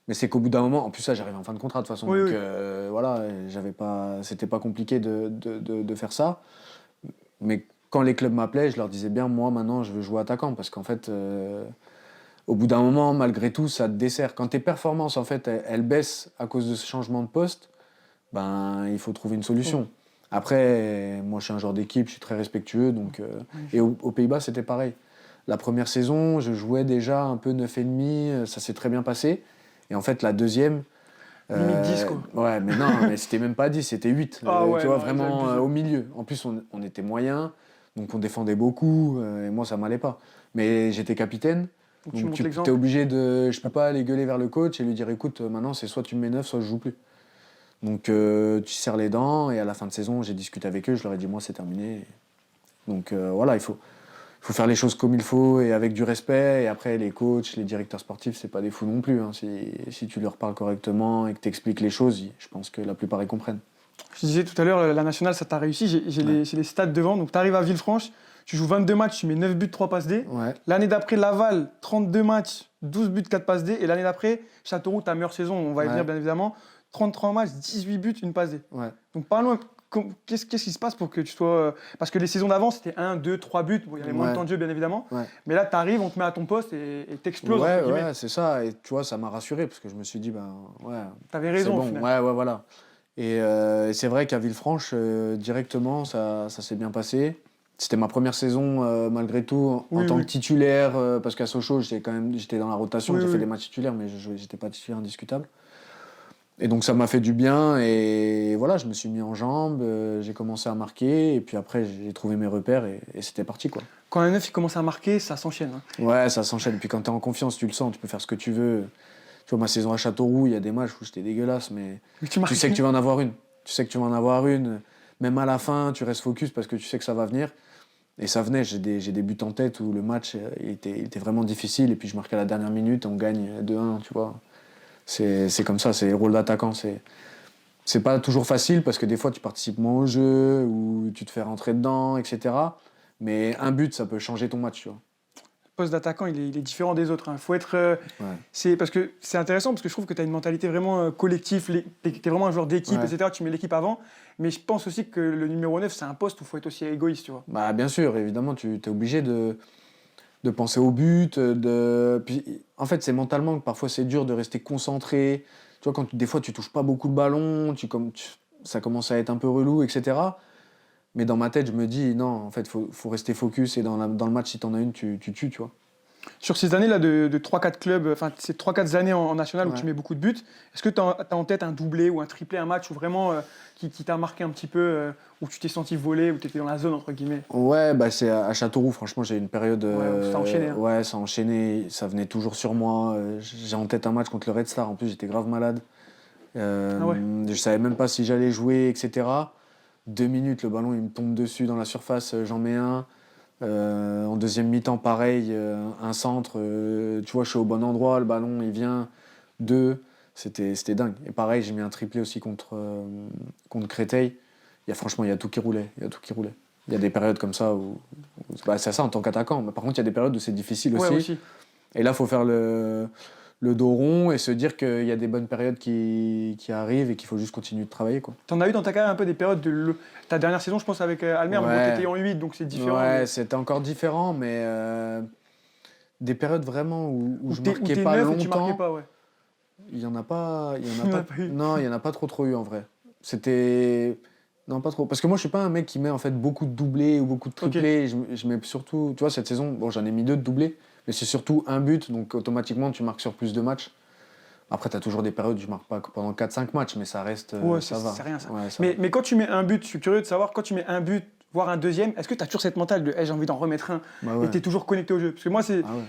Mais c'est qu'au bout d'un moment, en plus ça j'arrivais en fin de contrat de toute façon, voilà, c'était pas compliqué de faire ça. Mais quand les clubs m'appelaient, je leur disais bien, moi maintenant je veux jouer attaquant parce qu'en fait, au bout d'un moment, malgré tout, ça te dessert. Quand tes performances en fait, elles baissent à cause de ce changement de poste, ben il faut trouver une solution. Après, moi je suis un joueur d'équipe, je suis très respectueux, donc et aux Pays-Bas c'était pareil. La première saison, je jouais déjà un peu 9,5, ça s'est très bien passé. Et en fait, la deuxième. Limite 10, quoi. Ouais, mais non, mais c'était même pas 10, c'était 8. Tu vois, vraiment au milieu. En plus, on était moyen, donc on défendait beaucoup, et moi, ça m'allait pas. Mais j'étais capitaine, donc tu es obligé de. Je peux pas aller gueuler vers le coach et lui dire écoute, maintenant, c'est soit tu me mets 9, soit je joue plus. Donc tu serres les dents, et à la fin de saison, j'ai discuté avec eux, je leur ai dit moi, c'est terminé. Donc voilà, il faut faire les choses comme il faut et avec du respect. Et après, les coachs, les directeurs sportifs, c'est pas des fous non plus. Hein. Si tu leur parles correctement et que tu expliques les choses, je pense que la plupart ils comprennent. Je disais tout à l'heure, la nationale, ça t'a réussi. J'ai les stats devant. Donc, tu arrives à Villefranche, Tu joues 22 matchs, tu mets 9 buts, 3 passes D. Ouais. L'année d'après, Laval, 32 matchs, 12 buts, 4 passes D. Et l'année d'après, Châteauroux, ta meilleure saison, on va y venir bien évidemment. 33 matchs, 18 buts, une passe D. Ouais. Donc parlons, qu'est-ce qui se passe pour que tu sois... Parce que les saisons d'avant, c'était 1, 2, 3 buts. Bon, il y avait moins de temps de jeu, bien évidemment. Ouais. Mais là, tu arrives, on te met à ton poste et t'exploses. Ouais, c'est ça. Et tu vois, ça m'a rassuré parce que je me suis dit, T'avais raison, c'est bon. au final. Ouais, voilà. Et c'est vrai qu'à Villefranche, directement, ça s'est bien passé. C'était ma première saison, malgré tout, en tant que titulaire, parce qu'à Sochaux, j'étais dans la rotation, j'ai fait des matchs titulaires, mais j'étais pas titulaire indiscutable. Et donc ça m'a fait du bien, et voilà, je me suis mis en jambes, j'ai commencé à marquer, et puis après, j'ai trouvé mes repères, et c'était parti, quoi. Quand un neuf il commence à marquer, ça s'enchaîne. Hein. Ouais, ça s'enchaîne. Puis quand t'es en confiance, tu le sens, tu peux faire ce que tu veux. Tu vois, ma saison à Châteauroux, il y a des matchs où j'étais dégueulasse, mais tu sais que tu vas en avoir une. Tu sais que tu vas en avoir une. Même à la fin, tu restes focus parce que tu sais que ça va venir. Et ça venait, j'ai des buts en tête où le match il était vraiment difficile. Et puis je marquais à la dernière minute et on gagne 2-1, tu vois. C'est comme ça, c'est le rôle d'attaquant. C'est pas toujours facile parce que des fois tu participes moins au jeu ou tu te fais rentrer dedans, etc. Mais un but, ça peut changer ton match, tu vois. Le poste d'attaquant, il est différent des autres. Il faut être. Parce que c'est intéressant parce que je trouve que tu as une mentalité vraiment collective. Tu es vraiment un joueur d'équipe, etc. Tu mets l'équipe avant. Mais je pense aussi que le numéro 9, c'est un poste où il faut être aussi égoïste, tu vois. Bah, bien sûr, évidemment, tu es obligé de penser au but. Puis, en fait, c'est mentalement que parfois c'est dur de rester concentré. Tu vois, des fois tu touches pas beaucoup le ballon, ça commence à être un peu relou, etc. Mais dans ma tête, je me dis, non, en fait, faut rester focus. Et dans le match, si t'en as une, tu tues, tu vois. Sur ces années-là de 3-4 clubs, enfin ces 3-4 années en national où tu mets beaucoup de buts, est-ce que tu as en tête un doublé ou un triplé, un match où vraiment qui t'a marqué un petit peu, où tu t'es senti voler, où tu étais dans la zone, entre guillemets? Ouais, bah c'est à Châteauroux, franchement, j'ai eu une période. Ça a enchaîné. Hein. Ouais, ça a enchaîné, ça venait toujours sur moi. J'ai en tête un match contre le Red Star, en plus, j'étais grave malade. Je savais même pas si j'allais jouer, etc. 2 minutes, le ballon il me tombe dessus dans la surface, j'en mets un. En deuxième mi-temps, pareil, un centre, tu vois, je suis au bon endroit, le ballon il vient, 2, c'était dingue. Et pareil, j'ai mis un triplé aussi contre Créteil. Franchement, il y a tout qui roulait, Il y a des périodes comme ça où c'est ça en tant qu'attaquant. Mais par contre, il y a des périodes où c'est difficile aussi. Et là, il faut faire le dos rond et se dire qu'il y a des bonnes périodes qui arrivent et qu'il faut juste continuer de travailler, quoi. T'en as eu dans ta carrière un peu des périodes ta dernière saison, je pense, avec Almer, où t'étais en 8, donc c'est différent. Ouais, mais... c'était encore différent, mais des périodes vraiment où je marquais t'es pas neuf longtemps. Et tu marquais pas, Il y en a pas. eu. Non, il y en a pas trop eu en vrai. C'était. Non, pas trop. Parce que moi, je suis pas un mec qui met en fait beaucoup de doublés ou beaucoup de triplés. Je mets surtout. Tu vois, cette saison, bon, j'en ai mis 2 de doublés, mais c'est surtout un but, donc automatiquement, tu marques sur plus de matchs. Après, tu as toujours des périodes où je marque pas pendant 4-5 matchs, mais ça reste. Ça va. C'est rien ça. Ouais, mais quand tu mets un but, je suis curieux de savoir, quand tu mets un but, voire un deuxième, est-ce que tu as toujours cette mentale de hey, j'ai envie d'en remettre un et tu es toujours connecté au jeu? Parce que moi,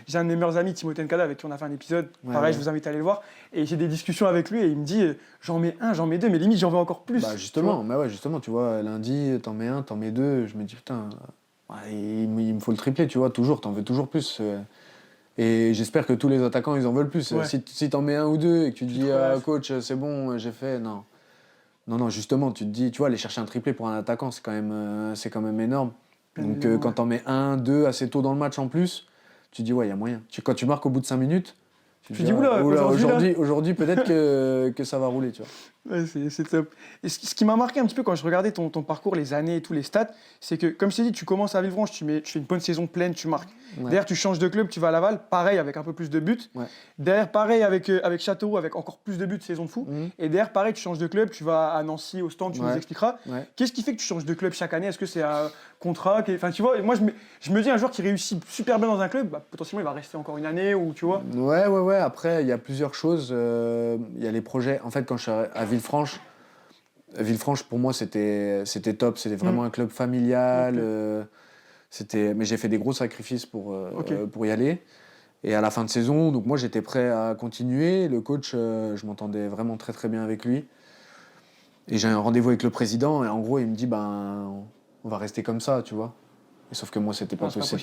j'ai un de mes meilleurs amis, Timothée Nkada, avec qui on a fait un épisode. Pareil, je vous invite à aller le voir. Et j'ai des discussions avec lui et il me dit j'en mets un, j'en mets 2, mais limite j'en veux encore plus. Bah justement, tu vois, lundi, t'en mets un, t'en mets 2. Je me dis putain, il me faut le triplé, tu vois, toujours, t'en veux toujours plus. Et j'espère que tous les attaquants, ils en veulent plus. Si t'en mets 1 ou 2 et que tu te dis coach, c'est bon, j'ai fait, non, justement, tu te dis, tu vois, aller chercher un triplé pour un attaquant, c'est quand même énorme. Donc quand t'en mets 1, 2 assez tôt dans le match en plus, tu te dis, ouais, il y a moyen. Quand tu marques au bout de 5 minutes, tu te dis, aujourd'hui peut-être que ça va rouler, tu vois. Ouais, c'est top. Et ce qui m'a marqué un petit peu quand je regardais ton parcours, les années et tous les stats, c'est que, comme je t'ai dit, tu commences à Villefranche, tu fais une bonne saison pleine, tu marques. Ouais. Derrière, tu changes de club, tu vas à Laval, pareil, avec un peu plus de buts. Ouais. Derrière, pareil, avec Châteauroux, avec encore plus de buts, saison de fou. Et derrière, pareil, tu changes de club, tu vas à Nancy, au stand, tu nous expliqueras. Ouais. Qu'est-ce qui fait que tu changes de club chaque année? Est-ce que c'est un contrat? Enfin, tu vois, moi, je me dis, un joueur qui réussit super bien dans un club, potentiellement, il va rester encore une année, ou tu vois. Ouais. Après, il y a plusieurs choses. Il y a les projets. En fait, quand je suis à Villefranche, pour moi, c'était top. C'était vraiment un club familial. Mais j'ai fait des gros sacrifices pour y aller. Et à la fin de saison, donc moi, j'étais prêt à continuer. Le coach, je m'entendais vraiment très, très bien avec lui. Et j'ai un rendez-vous avec le président. Et en gros, il me dit, on va rester comme ça, tu vois. Et sauf que moi, c'était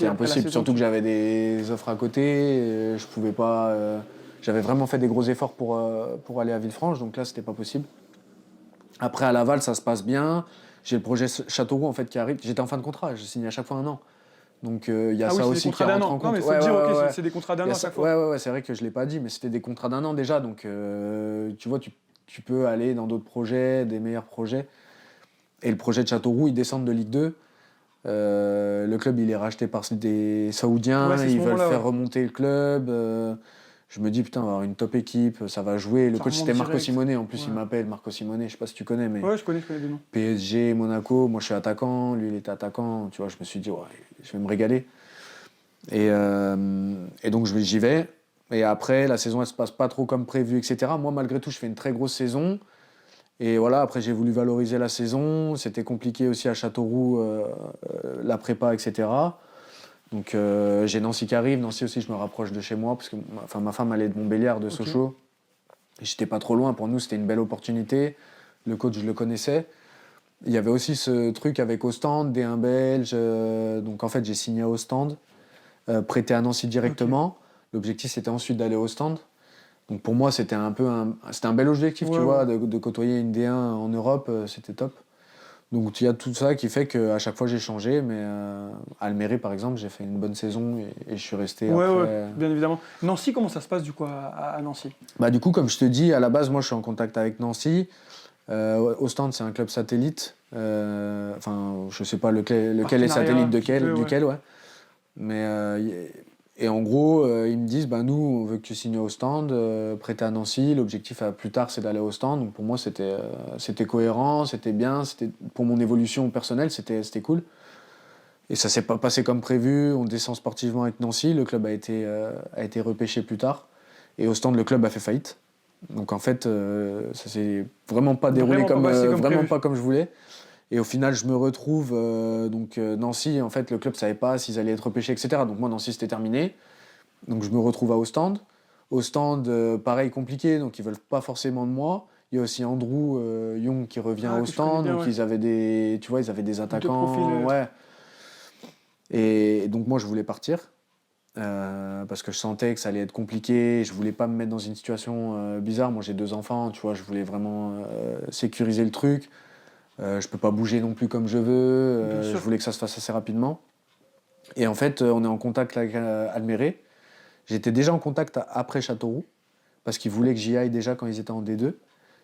impossible. Surtout que j'avais des offres à côté. Je pouvais pas... j'avais vraiment fait des gros efforts pour aller à Villefranche. Donc là, c'était pas possible. Après, à Laval, ça se passe bien. J'ai le projet Châteauroux en fait, qui arrive. J'étais en fin de contrat, je signais à chaque fois 1 an. Donc il y a Ah oui, ça c'est des aussi qui contrats d'un rentre en an. compte. Non, mais faut le dire, ok, c'est des contrats d'un an à chaque fois. Ouais, c'est vrai que je l'ai pas dit, mais c'était des contrats d'un an déjà. Donc tu vois, tu peux aller dans d'autres projets, des meilleurs projets. Et le projet de Châteauroux, ils descendent de Ligue 2. Le club, il est racheté par des Saoudiens. Ouais, c'est ce Ils veulent moment-là, faire ouais. remonter le club. Je me dis, putain, on va avoir une top équipe, ça va jouer. Le Ça coach, remonte c'était Marco direct. Simone. En plus, Ouais. il m'appelle Marco Simone. Je sais pas si tu connais, mais Ouais, je connais des noms. PSG, Monaco. Moi, je suis attaquant. Lui, il était attaquant. Tu vois, je me suis dit, ouais, je vais me régaler. Et donc, j'y vais. Et après, la saison, elle se passe pas trop comme prévu, etc. Moi, malgré tout, je fais une très grosse saison. Et voilà, après, j'ai voulu valoriser la saison. C'était compliqué aussi à Châteauroux, la prépa, etc. Donc j'ai Nancy qui arrive. Nancy aussi, je me rapproche de chez moi parce que ma femme allait de Montbéliard, de Sochaux. Et j'étais pas trop loin. Pour nous, c'était une belle opportunité. Le coach, je le connaissais. Il y avait aussi ce truc avec Ostende, D1 belge. Donc en fait, j'ai signé à Ostende, prêté à Nancy directement. L'objectif, c'était ensuite d'aller au Ostende. Donc pour moi, c'était un bel objectif, tu vois, de côtoyer une D1 en Europe, c'était top. Donc il y a tout ça qui fait qu'à chaque fois j'ai changé, mais à Almérie par exemple, j'ai fait une bonne saison et je suis resté après. Ouais, bien évidemment. Nancy, comment ça se passe du coup à Nancy? Bah du coup, comme je te dis, à la base, moi je suis en contact avec Nancy. Ostende, c'est un club satellite. Enfin, je sais pas lequel est satellite duquel, ouais. Mais et en gros, ils me disent, bah nous, on veut que tu signes au Ostende, prêté à Nancy. L'objectif plus tard, c'est d'aller au Ostende. Donc pour moi, c'était cohérent, c'était bien, pour mon évolution personnelle, c'était cool. Et ça s'est pas passé comme prévu. On descend sportivement avec Nancy. Le club a été repêché plus tard. Et Ostende, le club a fait faillite. Donc en fait, ça s'est vraiment pas déroulé vraiment pas comme je voulais. Et au final, je me retrouve Nancy. En fait, le club savait pas s'ils allaient être repêchés, etc. Donc moi, Nancy, c'était terminé. Donc je me retrouve à Ostende. Ostende, pareil, compliqué. Donc ils veulent pas forcément de moi. Il y a aussi Andrew Young qui revient à Ostende. Donc ils avaient des attaquants. Profils, ouais. Et donc moi, je voulais partir. Parce que je sentais que ça allait être compliqué, je voulais pas me mettre dans une situation bizarre. Moi j'ai 2 enfants, tu vois, je voulais vraiment sécuriser le truc. Je peux pas bouger non plus comme je veux, je voulais que ça se fasse assez rapidement. Et en fait, on est en contact avec Almérie. J'étais déjà en contact après Châteauroux, parce qu'ils voulaient que j'y aille déjà quand ils étaient en D2.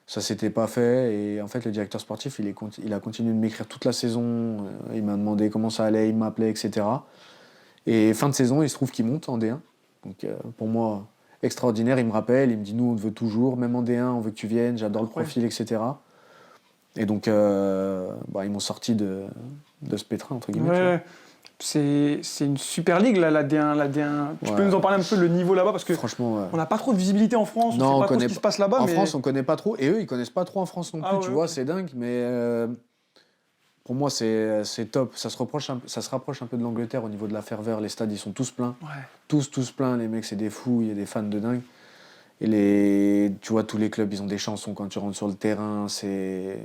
Ça s'était pas fait, et en fait le directeur sportif, il a continué de m'écrire toute la saison, il m'a demandé comment ça allait, il m'appelait, etc. Et fin de saison, il se trouve qu'il monte en D1. Donc pour moi, extraordinaire. Il me rappelle, il me dit nous on te veut toujours, même en D1, on veut que tu viennes, j'adore le profil, etc. Et donc ils m'ont sorti de ce pétrin, entre guillemets. Ouais. C'est une super ligue là, la D1. Tu peux nous en parler un peu le niveau là-bas parce que franchement, on n'a pas trop de visibilité en France, on sait pas trop ce qui se passe là-bas. En France, on connaît pas trop, et eux ils connaissent pas trop en France non plus, tu vois, c'est dingue, mais pour moi c'est top. Ça se rapproche un peu de l'Angleterre au niveau de la ferveur. Les stades ils sont tous pleins, tous pleins. Les mecs c'est des fous, il y a des fans de dingue. Et tu vois, tous les clubs, ils ont des chansons quand tu rentres sur le terrain, c'est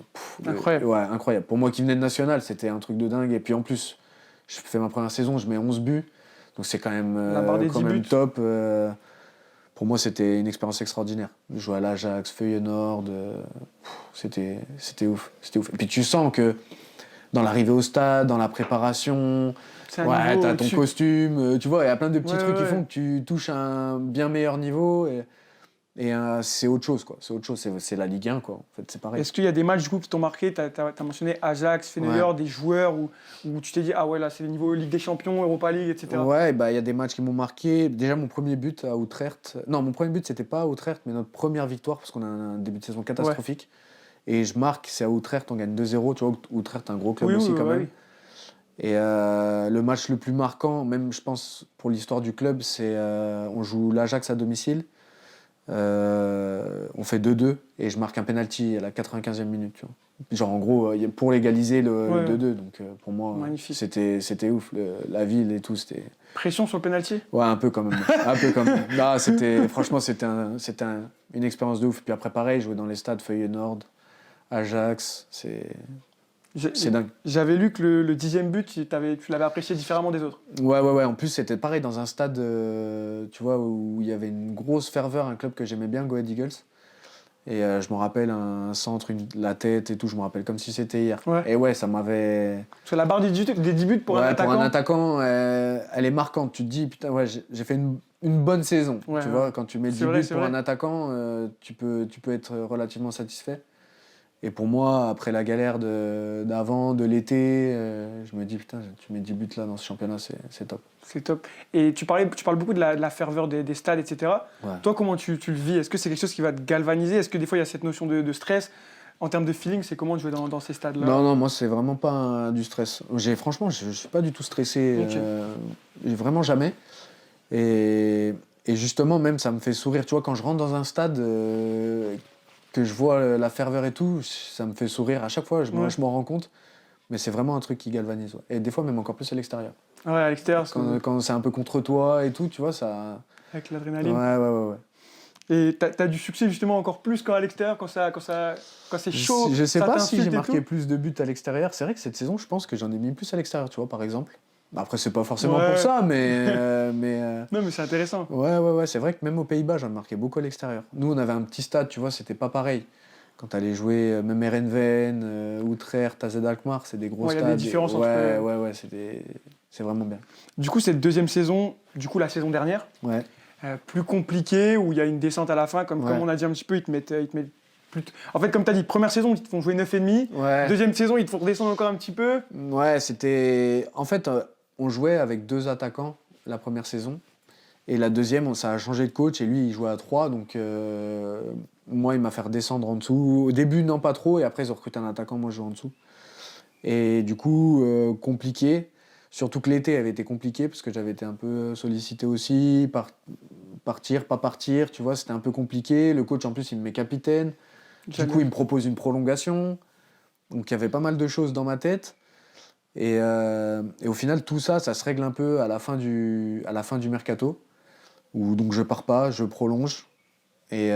incroyable. Ouais, incroyable. Pour moi qui venais de National, c'était un truc de dingue. Et puis en plus, je fais ma première saison, je mets 11 buts. Donc c'est quand même top. Pour moi, c'était une expérience extraordinaire. Jouer à l'Ajax, Feyenoord, c'était ouf. Et puis tu sens que dans l'arrivée au stade, dans la préparation, t'as ton costume, tu vois, il y a plein de petits trucs qui font que tu touches à un bien meilleur niveau. Et c'est autre chose, quoi. C'est la Ligue 1, quoi. En fait, c'est pareil. Est-ce qu'il y a des matchs du coup qui t'ont marqué? T'as mentionné Ajax, Feyenoord, des joueurs où tu t'es dit ah ouais là c'est le niveau Ligue des Champions, Europa League, etc. Ouais, il y a des matchs qui m'ont marqué. Déjà mon premier but à Utrecht. Non, mon premier but c'était pas à Utrecht, mais notre première victoire parce qu'on a un début de saison catastrophique. Et je marque, c'est à Utrecht, on gagne 2-0. Tu vois, Utrecht un gros club aussi quand même. Oui. Et le match le plus marquant, même je pense pour l'histoire du club, c'est on joue l'Ajax à domicile. On fait 2-2 et je marque un penalty à la 95e minute, tu vois. Genre en gros pour légaliser le 2-2, donc pour moi c'était ouf, la ville et tout, c'était pression sur le penalty. Ouais, un peu quand même. Là franchement c'était une expérience de ouf. Puis après pareil, jouer dans les stades Feyenoord, Ajax, c'est dingue. J'avais lu que le 10e but, tu l'avais apprécié différemment des autres. Ouais. En plus, c'était pareil dans un stade, tu vois, où il y avait une grosse ferveur, un club que j'aimais bien, Go Ahead Eagles. Et je me rappelle un centre, la tête et tout, je me rappelle comme si c'était hier. Ouais. Et ouais, ça m'avait... Sur la barre des 10 buts pour un attaquant. Pour un attaquant, elle est marquante. Tu te dis, putain, ouais, j'ai fait une bonne saison. Ouais, tu ouais. vois, quand tu mets 10 C'est vrai, buts c'est pour vrai. un attaquant, tu peux être relativement satisfait. Et pour moi, après la galère d'avant, de l'été, je me dis, putain, tu mets 10 buts là dans ce championnat, c'est top. C'est top. Et tu parles beaucoup de la ferveur des stades, etc. Ouais. Toi, comment tu le vis? Est-ce que c'est quelque chose qui va te galvaniser? Est-ce que des fois, il y a cette notion de stress? En termes de feeling, c'est comment de jouer dans ces stades-là? Non, moi, c'est vraiment pas du stress. Franchement, je suis pas du tout stressé, Ok. vraiment jamais. Et justement, même, ça me fait sourire. Tu vois, quand je rentre dans un stade, que je vois la ferveur et tout, ça me fait sourire à chaque fois, je m'en rends compte. Mais c'est vraiment un truc qui galvanise. Ouais. Et des fois, même encore plus à l'extérieur. Ouais, à l'extérieur, Quand c'est un peu contre toi et tout, tu vois, ça... avec l'adrénaline. Ouais. Et t'as du succès justement encore plus qu'à l'extérieur, quand c'est chaud. Je sais ça pas si t'insulte j'ai et marqué tout. plus de buts à l'extérieur. C'est vrai que cette saison, je pense que j'en ai mis plus à l'extérieur, tu vois, par exemple. Après, c'est pas forcément Ouais. pour ça, mais... Non, mais c'est intéressant. Ouais. C'est vrai que même aux Pays-Bas, j'en marquais beaucoup à l'extérieur. Nous, on avait un petit stade, tu vois, c'était pas pareil. Quand t'allais jouer, même Heerenveen, Utrecht, AZ Alkmaar, c'est des gros Ouais, il y stades. a des différences entre eux. Ouais, c'est vraiment bien. Du coup, cette deuxième saison, la saison dernière, Ouais. plus compliquée, où il y a une descente à la fin, comme on a dit un petit peu, ils te mettent plus. En fait, comme tu as dit, première saison, ils te font jouer 9,5. Ouais. Deuxième saison, ils te font redescendre encore un petit peu. Ouais, c'était... En fait, on jouait avec 2 attaquants la première saison. Et la deuxième, ça a changé de coach et lui, il jouait à 3. Donc, moi, il m'a fait redescendre en dessous. Au début, non, pas trop. Et après, ils ont recruté un attaquant, moi, je joue en dessous. Et du coup, compliqué. Surtout que l'été avait été compliqué parce que j'avais été un peu sollicité aussi. Partir, pas partir, tu vois, c'était un peu compliqué. Le coach, en plus, il me met capitaine. Du coup, il me propose une prolongation. Donc, il y avait pas mal de choses dans ma tête. Et au final, tout ça, ça se règle un peu à la fin du mercato. Où donc je pars pas, je prolonge. Et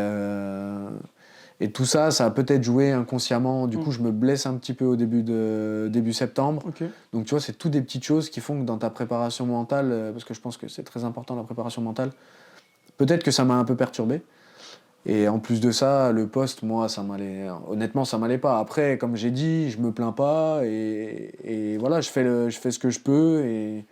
tout ça, ça a peut-être joué inconsciemment. Du coup, je me blesse un petit peu au début septembre. Okay. Donc tu vois, c'est tout des petites choses qui font que dans ta préparation mentale, parce que je pense que c'est très important la préparation mentale, peut-être que ça m'a un peu perturbé. Et en plus de ça, le poste, moi, honnêtement, ça m'allait pas. Après, comme j'ai dit, je me plains pas et voilà, je fais ce que je peux et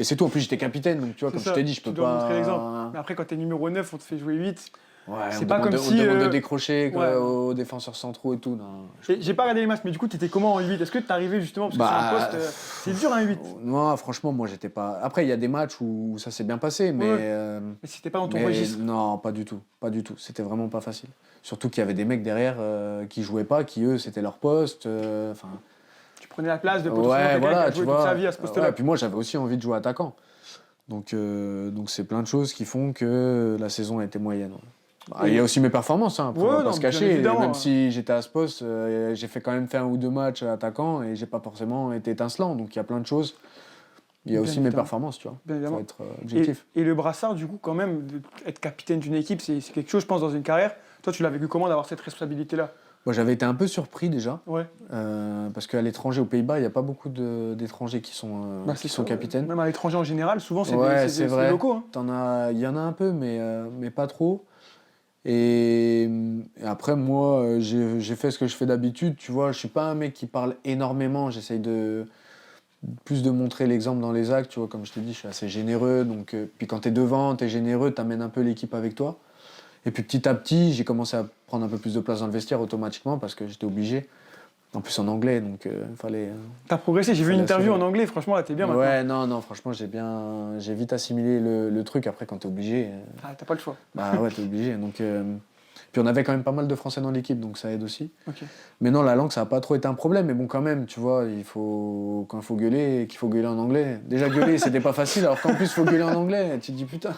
c'est tout. En plus, j'étais capitaine, donc tu vois, comme je t'ai dit, je peux tu dois pas... montrer l'exemple. Mais après, quand t'es numéro 9, on te fait jouer 8. Ouais, c'est pas comme si... On demande de décrocher aux défenseurs centraux et tout. Non, j'ai pas regardé les matchs, mais du coup, t'étais comment en 8? Est-ce que t'arrivais justement, parce que sur un poste, c'est dur un 8. Non, franchement, moi, j'étais pas... Après, il y a des matchs où ça s'est bien passé, mais... Mais c'était pas dans ton registre. Non, pas du tout. C'était vraiment pas facile. Surtout qu'il y avait des mecs derrière qui jouaient pas, qui, eux, c'était leur poste. Tu prenais la place de potentiellement quelqu'un qui a joué toute sa vie à ce poste-là. Et puis moi, j'avais aussi envie de jouer attaquant. Donc c'est plein de choses qui font que la saison a été moyenne. Il y a aussi mes performances, hein, on va pas se cacher. Même si j'étais à ce poste, j'ai quand même fait 1 ou 2 matchs attaquant et j'ai pas forcément été étincelant. Donc il y a plein de choses. Il y a aussi mes performances, tu vois. Il faut être objectif. Et le brassard, du coup, quand même, être capitaine d'une équipe, c'est quelque chose, je pense, dans une carrière. Toi, tu l'as vécu comment d'avoir cette responsabilité-là? Moi, j'avais été un peu surpris déjà. Ouais. Parce qu'à l'étranger, aux Pays-Bas, il n'y a pas beaucoup d'étrangers qui sont capitaines. Même à l'étranger en général, souvent, c'est des locaux. Hein. Il y en a un peu, mais pas trop. Et après, moi, j'ai fait ce que je fais d'habitude. Tu vois, je suis pas un mec qui parle énormément. J'essaye plus de montrer l'exemple dans les actes. Tu vois, comme je t'ai dit, je suis assez généreux. Donc, puis quand tu es devant, tu es généreux, tu amènes un peu l'équipe avec toi. Et puis petit à petit, j'ai commencé à prendre un peu plus de place dans le vestiaire automatiquement parce que j'étais obligé. En plus en anglais, donc il fallait... T'as progressé, j'ai vu une interview en anglais, franchement, là, t'es bien maintenant. Ouais, non, franchement, j'ai vite assimilé le truc. Après, quand t'es obligé... t'as pas le choix. Bah ouais, t'es obligé. Donc, puis on avait quand même pas mal de Français dans l'équipe, donc ça aide aussi. Okay. Mais non, la langue, ça n'a pas trop été un problème. Mais bon, quand même, tu vois, quand il faut gueuler, qu'il faut gueuler en anglais. Déjà, gueuler, c'était pas facile, alors qu'en plus, il faut gueuler en anglais. Tu te dis, putain.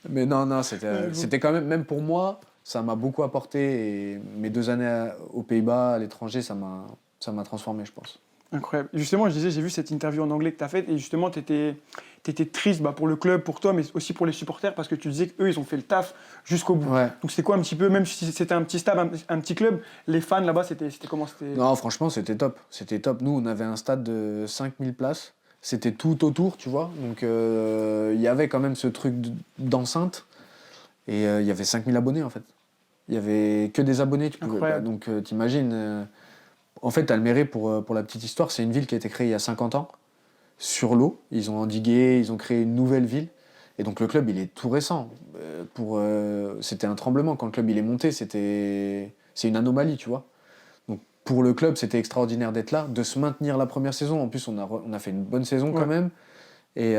Mais non, c'était quand même pour moi, ça m'a beaucoup apporté. Et mes 2 années aux Pays-Bas, à l'étranger, ça m'a transformé, je pense. Incroyable. Justement, je disais, j'ai vu cette interview en anglais que tu as faite et justement, tu étais triste pour le club, pour toi, mais aussi pour les supporters parce que tu disais qu'eux, ils ont fait le taf jusqu'au bout. Ouais. Donc, c'est quoi un petit peu, même si c'était un petit stade, un petit club, les fans là-bas, c'était comment? Non, franchement, c'était top. C'était top. Nous, on avait un stade de 5000 places. C'était tout autour, tu vois. Donc, il y avait quand même ce truc d'enceinte. Et il y avait 5000 abonnés, en fait. Il y avait que des abonnés, Incroyable. donc t'imagines. En fait, Almere, pour la petite histoire, c'est une ville qui a été créée il y a 50 ans, sur l'eau. Ils ont endigué, ils ont créé une nouvelle ville. Et donc le club, il est tout récent. C'était un tremblement quand le club il est monté, c'est une anomalie, tu vois. Donc pour le club, c'était extraordinaire d'être là, de se maintenir la première saison. En plus, on a fait une bonne saison quand même. Et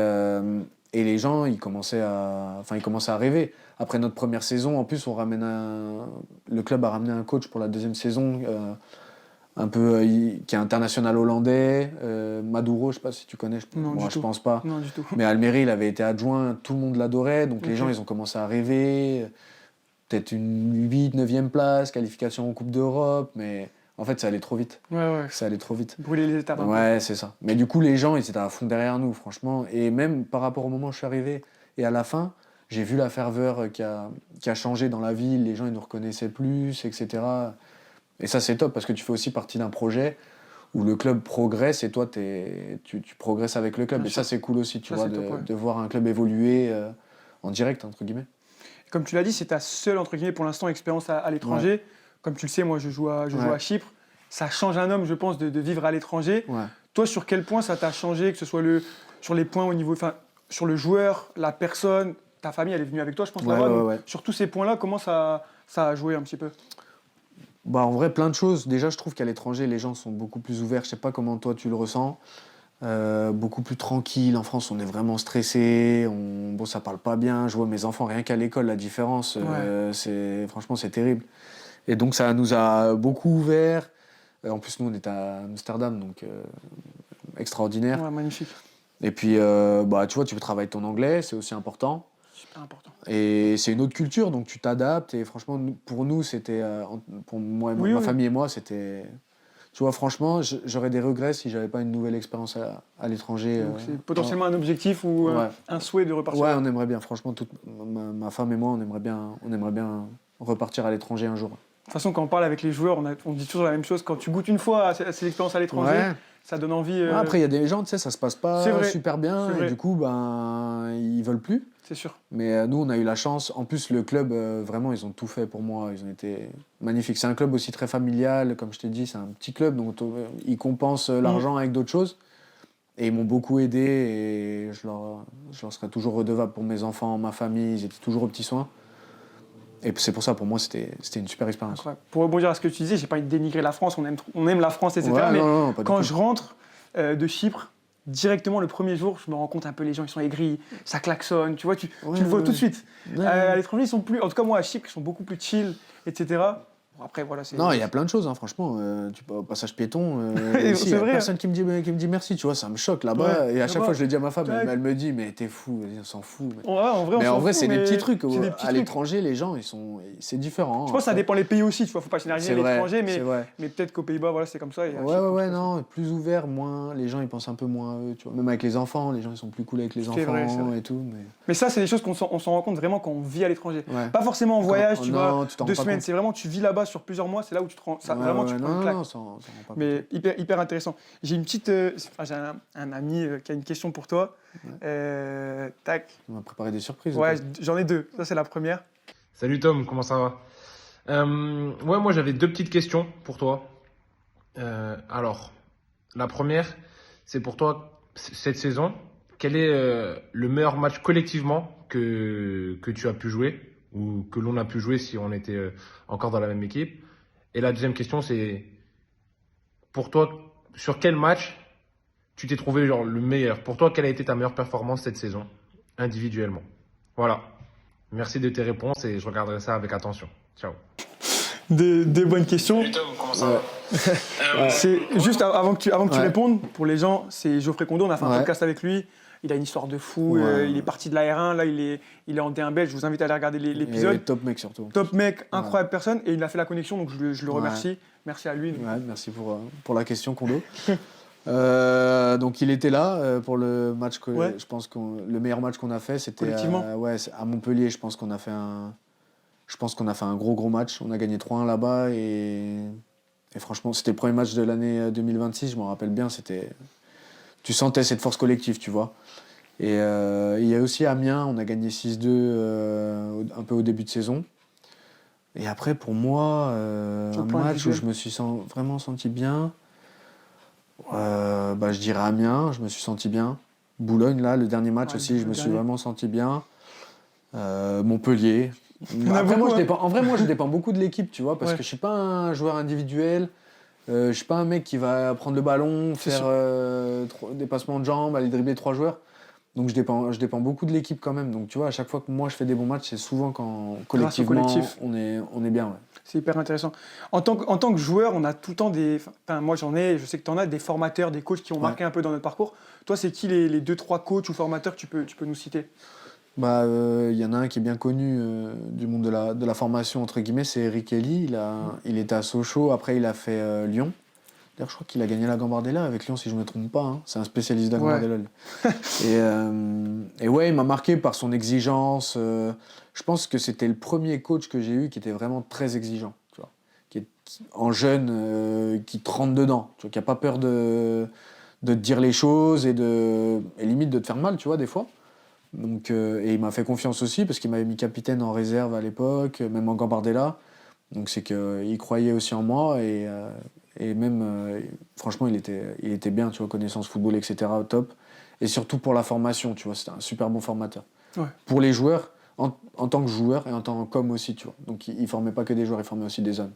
les gens, ils commençaient à rêver. Après notre première saison, en plus, le club a ramené un coach pour la deuxième saison, qui est international hollandais, Maduro, je sais pas si tu connais, Non, moi du je tout. pense pas. Non, du tout. Mais Almere, il avait été adjoint, tout le monde l'adorait, donc les Ok. gens, ils ont commencé à rêver. Peut-être une 8, 9e place, qualification en Coupe d'Europe, mais en fait, ça allait trop vite. Ouais. Ça allait trop vite. Brûler les étapes un peu. Ouais, c'est ça. Mais du coup, les gens, ils étaient à fond derrière nous, franchement. Et même par rapport au moment où je suis arrivé et à la fin, j'ai vu la ferveur qui a changé dans la ville. Les gens, ils nous reconnaissaient plus, etc. Et ça, c'est top parce que tu fais aussi partie d'un projet où le club progresse et toi, tu progresses avec le club. Bien et sûr. ça, c'est cool aussi, tu Ça, vois, c'est top, ouais. de voir un club évoluer en direct, entre guillemets. Comme tu l'as dit, c'est ta seule, entre guillemets, pour l'instant, expérience à l'étranger. Comme tu le sais, moi, je joue à Chypre. Ça change un homme, je pense, de vivre à l'étranger. Ouais. Toi, sur quel point ça t'a changé, que ce soit sur les points au niveau, enfin, sur le joueur, la personne, ta famille, elle est venue avec toi, je pense, là-bas. Donc, sur tous ces points-là, comment ça a joué un petit peu? Bah, en vrai, plein de choses. Déjà, je trouve qu'à l'étranger, les gens sont beaucoup plus ouverts. Je sais pas comment toi tu le ressens. Beaucoup plus tranquille. En France, on est vraiment stressé. Bon, ça parle pas bien. Je vois mes enfants, rien qu'à l'école, la différence, franchement, c'est terrible. Et donc, ça nous a beaucoup ouverts. En plus, nous, on est à Amsterdam, donc extraordinaire. Ouais, magnifique. Et puis, bah, tu vois, tu peux travailler ton anglais, c'est aussi important. Super important. Et c'est une autre culture, donc tu t'adaptes. Et franchement, pour nous, c'était. Pour moi, ma famille et moi, c'était. Tu vois, franchement, j'aurais des regrets si j'avais pas une nouvelle expérience à l'étranger. Donc, c'est potentiellement un objectif ou un souhait de repartir. Ouais, on aimerait bien. Franchement, ma femme et moi, on aimerait bien repartir à l'étranger un jour. De toute façon, quand on parle avec les joueurs, on dit toujours la même chose. Quand tu goûtes une fois à ces expériences à l'étranger, ça donne envie. Après, il y a des gens, tu sais, ça se passe pas super bien. C'est vrai. Et du coup, ben, ils veulent plus. C'est sûr. Mais nous, on a eu la chance. En plus, le club, vraiment, ils ont tout fait pour moi. Ils ont été magnifiques. C'est un club aussi très familial. Comme je t'ai dit, c'est un petit club. Donc, ils compensent l'argent avec d'autres choses. Et ils m'ont beaucoup aidé. Et je leur serai toujours redevable pour mes enfants, ma famille. Ils étaient toujours aux petits soins. Et c'est pour ça, pour moi, c'était une super expérience. Incroyable. Pour rebondir à ce que tu disais, j'ai pas envie de dénigrer la France. On aime la France, etc. Ouais, mais non, pas du quand tout. je rentre de Chypre, directement le premier jour, je me rends compte un peu, les gens ils sont aigris, ça klaxonne, tu vois, tu le vois tout de suite. À l'étranger, ils sont plus, en tout cas moi à Chypre, ils sont beaucoup plus chill, etc. Bon, après, voilà, Non, il y a plein de choses, hein, franchement. Tu peux au passage piéton, c'est il y a vrai, personne qui me dit merci, tu vois, ça me choque là-bas. Ouais, et à chaque là-bas, fois, je le dis à ma femme, tac. elle me dit, mais t'es fou, on s'en fout. Ouais, en vrai, on Mais s'en en vrai, fout, c'est des mais petits trucs. c'est des petits À trucs. l'étranger, les gens, c'est différent. Je pense que ça dépend les pays aussi, tu vois, faut pas généraliser C'est vrai, l'étranger, c'est vrai. mais peut-être qu'aux Pays-Bas, voilà, c'est comme ça. Et à Chypre, de Ouais, toute façon. non, plus ouvert, moins. Les gens, ils pensent un peu moins à eux, tu vois. Même avec les enfants, les gens, ils sont plus cool avec les enfants C'est vrai. et tout. Mais ça, c'est des choses on s'en rend compte vraiment quand on vit à l'étranger. Ouais. Pas forcément en voyage, tu non, vois, tu t'en 2 rends pas semaines, compte. c'est vraiment, tu vis là-bas sur plusieurs mois, c'est là où tu te rends, ça, vraiment, tu prends une claque. Non, ça rend pas compte. Mais hyper intéressant. J'ai une petite, j'ai un ami qui a une question pour toi. Tac. On va préparer des surprises. Ouais, j'en ai deux. Ça, c'est la première. Salut Tom, comment ça va? Ouais, moi j'avais deux petites questions pour toi. Alors, la première, c'est pour toi, cette saison, quel est le meilleur match collectivement que tu as pu jouer ou que l'on a pu jouer si on était encore dans la même équipe? Et la deuxième question, c'est pour toi, sur quel match tu t'es trouvé genre, le meilleur? Pour toi, quelle a été ta meilleure performance cette saison, individuellement? Voilà. Merci de tes réponses et je regarderai ça avec attention. Ciao. Des bonnes questions. Salut Tom, comment ça va? C'est juste avant que tu répondes, pour les gens, c'est Geoffrey Kondo, on a fait un podcast avec lui. Il a une histoire de fou, il est parti de la R1, là il est en D1 belge, je vous invite à aller regarder l'épisode. Et top mec surtout. Top mec, incroyable personne, et il a fait la connexion, donc je le remercie. Merci à lui. Ouais, merci pour la question, Kondo. Donc il était là pour le match je pense que le meilleur match qu'on a fait, c'était à Montpellier. Je pense qu'on a fait un gros match. On a gagné 3-1 là-bas et franchement, c'était le premier match de l'année 2026. Je m'en rappelle bien. Tu sentais cette force collective, tu vois. Et il y a aussi Amiens, on a gagné 6-2 un peu au début de saison. Et après, pour moi, un match où je me suis vraiment senti bien, je dirais Amiens, je me suis senti bien. Boulogne, là, le dernier match aussi, je me suis vraiment senti bien. Montpellier. Après, moi, je dépends beaucoup de l'équipe, tu vois, parce que je suis pas un joueur individuel. Je suis pas un mec qui va prendre le ballon, faire des passements de jambes, aller dribbler 3 joueurs. Donc je dépends beaucoup de l'équipe quand même. Donc tu vois, à chaque fois que moi je fais des bons matchs, c'est souvent quand collectivement on est bien. Ouais. C'est hyper intéressant. En tant que joueur, on a tout le temps moi j'en ai, je sais que tu en as, des formateurs, des coachs qui ont marqué un peu dans notre parcours. Toi, c'est qui les 2-3 coachs ou formateurs que tu peux nous citer? Y en a un qui est bien connu du monde de la formation, entre guillemets, c'est Eric Elie. Il était à Sochaux, après il a fait Lyon. D'ailleurs, je crois qu'il a gagné la Gambardella avec Lyon, si je ne me trompe pas. Hein. C'est un spécialiste de la Gambardella. Et ouais, il m'a marqué par son exigence. Je pense que c'était le premier coach que j'ai eu qui était vraiment très exigeant. Tu vois. En jeune, qui te rentre dedans. Tu vois, qui n'a pas peur de te dire les choses et limite de te faire mal, tu vois, des fois. Donc, et il m'a fait confiance aussi parce qu'il m'avait mis capitaine en réserve à l'époque, même en Gambardella. Donc c'est qu'il croyait aussi en moi et même, franchement, il était bien, tu vois, connaissance football, etc., au top. Et surtout pour la formation, tu vois, c'était un super bon formateur. Ouais. Pour les joueurs, en tant que joueur et en tant qu'homme aussi, tu vois. Donc il formait pas que des joueurs, il formait aussi des hommes.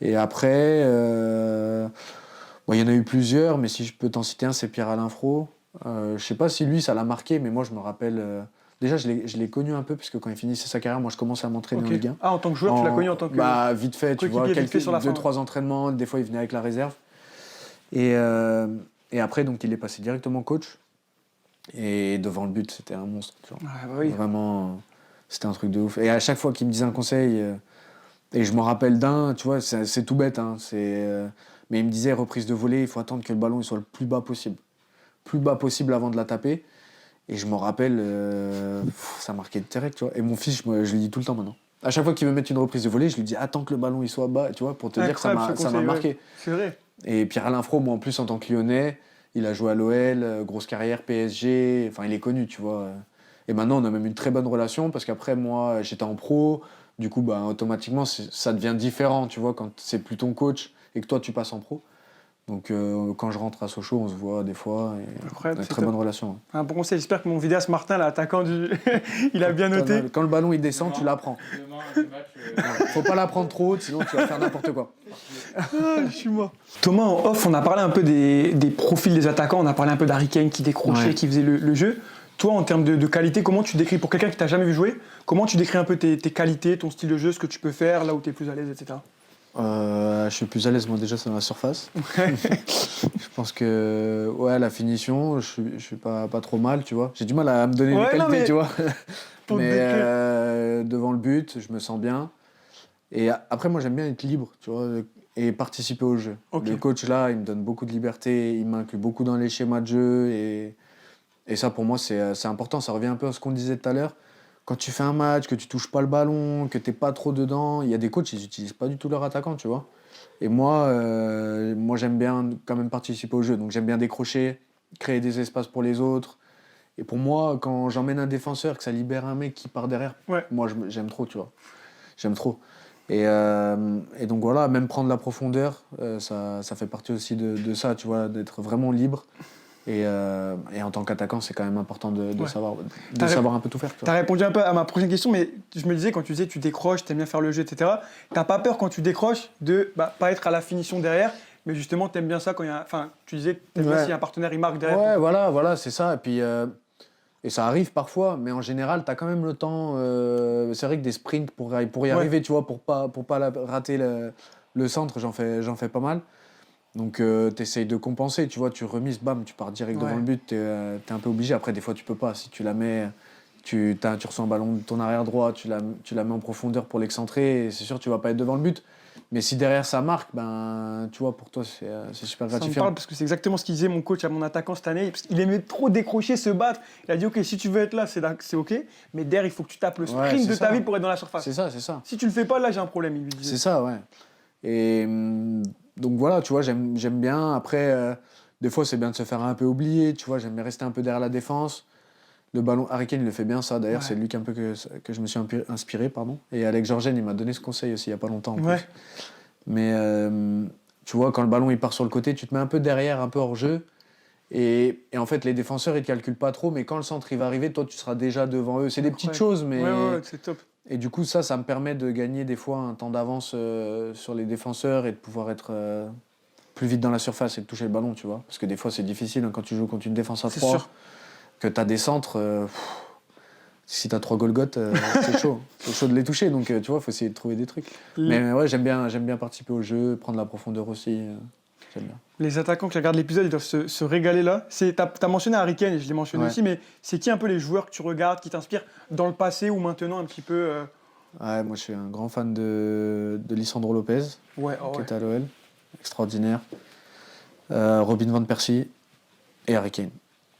Et après, il y en a eu plusieurs, mais si je peux t'en citer un, c'est Pierre-Alain Fro. Je sais pas si lui, ça l'a marqué, mais moi, je me rappelle... Déjà, je l'ai connu un peu, parce que quand il finissait sa carrière, moi, je commençais à m'entraîner en Ligue 1. Ah, en tant que joueur, tu l'as connu en tant que... Vite fait, tu vois, 2-3 entraînements, des fois, il venait avec la réserve. Et après, donc, il est passé directement coach. Et devant le but, c'était un monstre, tu vois. Vraiment, c'était un truc de ouf. Et à chaque fois qu'il me disait un conseil, et je m'en rappelle d'un, tu vois, c'est tout bête, hein, mais il me disait, reprise de volée, il faut attendre que le ballon il soit le plus bas possible avant de la taper. Et je m'en rappelle, ça marquait direct, tu vois. Et mon fils, je lui dis tout le temps maintenant. À chaque fois qu'il veut mettre une reprise de volée, je lui dis attends que le ballon il soit bas, tu vois, pour te dire que ça m'a marqué. Ouais. C'est vrai. Et Pierre-Alain Fro, moi en plus en tant que Lyonnais, il a joué à l'OL, grosse carrière, PSG, enfin il est connu, tu vois. Et maintenant on a même une très bonne relation parce qu'après moi j'étais en pro, du coup automatiquement ça devient différent, tu vois, quand c'est plus ton coach et que toi tu passes en pro. Donc quand je rentre à Sochaux, on se voit des fois et on a une très bonne relation. Un bon conseil, j'espère que mon vidéaste Martin, l'attaquant il a bien noté. Quand le ballon il descend, tu l'apprends. Faut pas l'apprendre trop haut, sinon tu vas faire n'importe quoi. Je suis mort. Thomas, en off, on a parlé un peu des profils des attaquants, on a parlé un peu d'Harry Kane qui décrochait, qui faisait le jeu. Toi, en termes de qualité, comment tu décris, pour quelqu'un qui t'a jamais vu jouer, comment tu décris un peu tes qualités, ton style de jeu, ce que tu peux faire, là où tu es plus à l'aise, etc. Je suis plus à l'aise, moi déjà c'est dans la surface. Je pense que la finition, je suis pas trop mal, tu vois. J'ai du mal à me donner des qualités, tu vois. Mais devant le but, je me sens bien. Et après, moi j'aime bien être libre, tu vois, et participer au jeu. Le coach là, il me donne beaucoup de liberté, il m'inclut beaucoup dans les schémas de jeu et ça pour moi c'est important. Ça revient un peu à ce qu'on disait tout à l'heure. Quand tu fais un match, que tu touches pas le ballon, que t'es pas trop dedans, il y a des coachs, ils utilisent pas du tout leur attaquant, tu vois. Et moi j'aime bien quand même participer au jeu. Donc j'aime bien décrocher, créer des espaces pour les autres. Et pour moi, quand j'emmène un défenseur, que ça libère un mec qui part derrière, moi j'aime trop, tu vois. J'aime trop. Et donc voilà, même prendre la profondeur, ça fait partie aussi de ça, tu vois, d'être vraiment libre. Et en tant qu'attaquant, c'est quand même important de savoir un peu tout faire. Tu as répondu un peu à ma prochaine question, mais je me disais, quand tu disais tu décroches, tu aimes bien faire le jeu, etc., t'as pas peur quand tu décroches de pas être à la finition derrière, mais justement, tu aimes bien ça quand il y a... Enfin, tu disais que tu aimes bien si un partenaire il marque derrière. Ouais, voilà, c'est ça. Et puis... Et ça arrive parfois, mais en général, tu as quand même le temps. C'est vrai que des sprints pour y arriver, tu vois, pour pas rater le centre, j'en fais pas mal. Donc tu essayes de compenser, tu vois, tu remises, bam, tu pars direct devant le but, tu es un peu obligé. Après, des fois, tu peux pas. Si tu la mets, tu reçois un ballon de ton arrière droit, tu la mets en profondeur pour l'excentrer, et c'est sûr, tu vas pas être devant le but. Mais si derrière ça marque, tu vois, pour toi, c'est super gratifiant. Ça me parle parce que c'est exactement ce qu'il disait mon coach à mon attaquant cette année. Parce qu'il aimait trop décrocher, se battre. Il a dit, OK, si tu veux être là, c'est OK. Mais derrière, il faut que tu tapes le sprint de ta vie pour être dans la surface. C'est ça. Si tu le fais pas, là, j'ai un problème, il lui disait. C'est ça, ouais. Et donc voilà, tu vois, j'aime bien. Après, des fois, c'est bien de se faire un peu oublier. Tu vois, j'aime bien rester un peu derrière la défense. Le ballon, Harry Kane, il le fait bien, ça. D'ailleurs, c'est de lui un peu que je me suis inspiré. Pardon. Et Alex Georgen, il m'a donné ce conseil aussi il n'y a pas longtemps. En plus. Mais tu vois, quand le ballon il part sur le côté, tu te mets un peu derrière, un peu hors jeu. Et en fait, les défenseurs, ils ne calculent pas trop. Mais quand le centre il va arriver, toi, tu seras déjà devant eux. C'est des petites choses, mais. Ouais, c'est top. Et du coup, ça me permet de gagner des fois un temps d'avance sur les défenseurs et de pouvoir être plus vite dans la surface et de toucher le ballon, tu vois. Parce que des fois, c'est difficile quand tu joues contre une défense à 3, que tu as des centres. Si tu as 3 Golgoth, c'est chaud. C'est chaud de les toucher. Donc, tu vois, il faut essayer de trouver des trucs. Mais ouais, j'aime bien participer au jeu, prendre la profondeur aussi. J'aime bien. Les attaquants qui regardent l'épisode, ils doivent se régaler là. T'as mentionné Harry Kane, et je l'ai mentionné aussi, mais c'est qui un peu les joueurs que tu regardes, qui t'inspirent dans le passé ou maintenant un petit peu Ouais, moi je suis un grand fan de Lisandro Lopez, qui est à l'OL, extraordinaire. Robin van Persie et Harry Kane.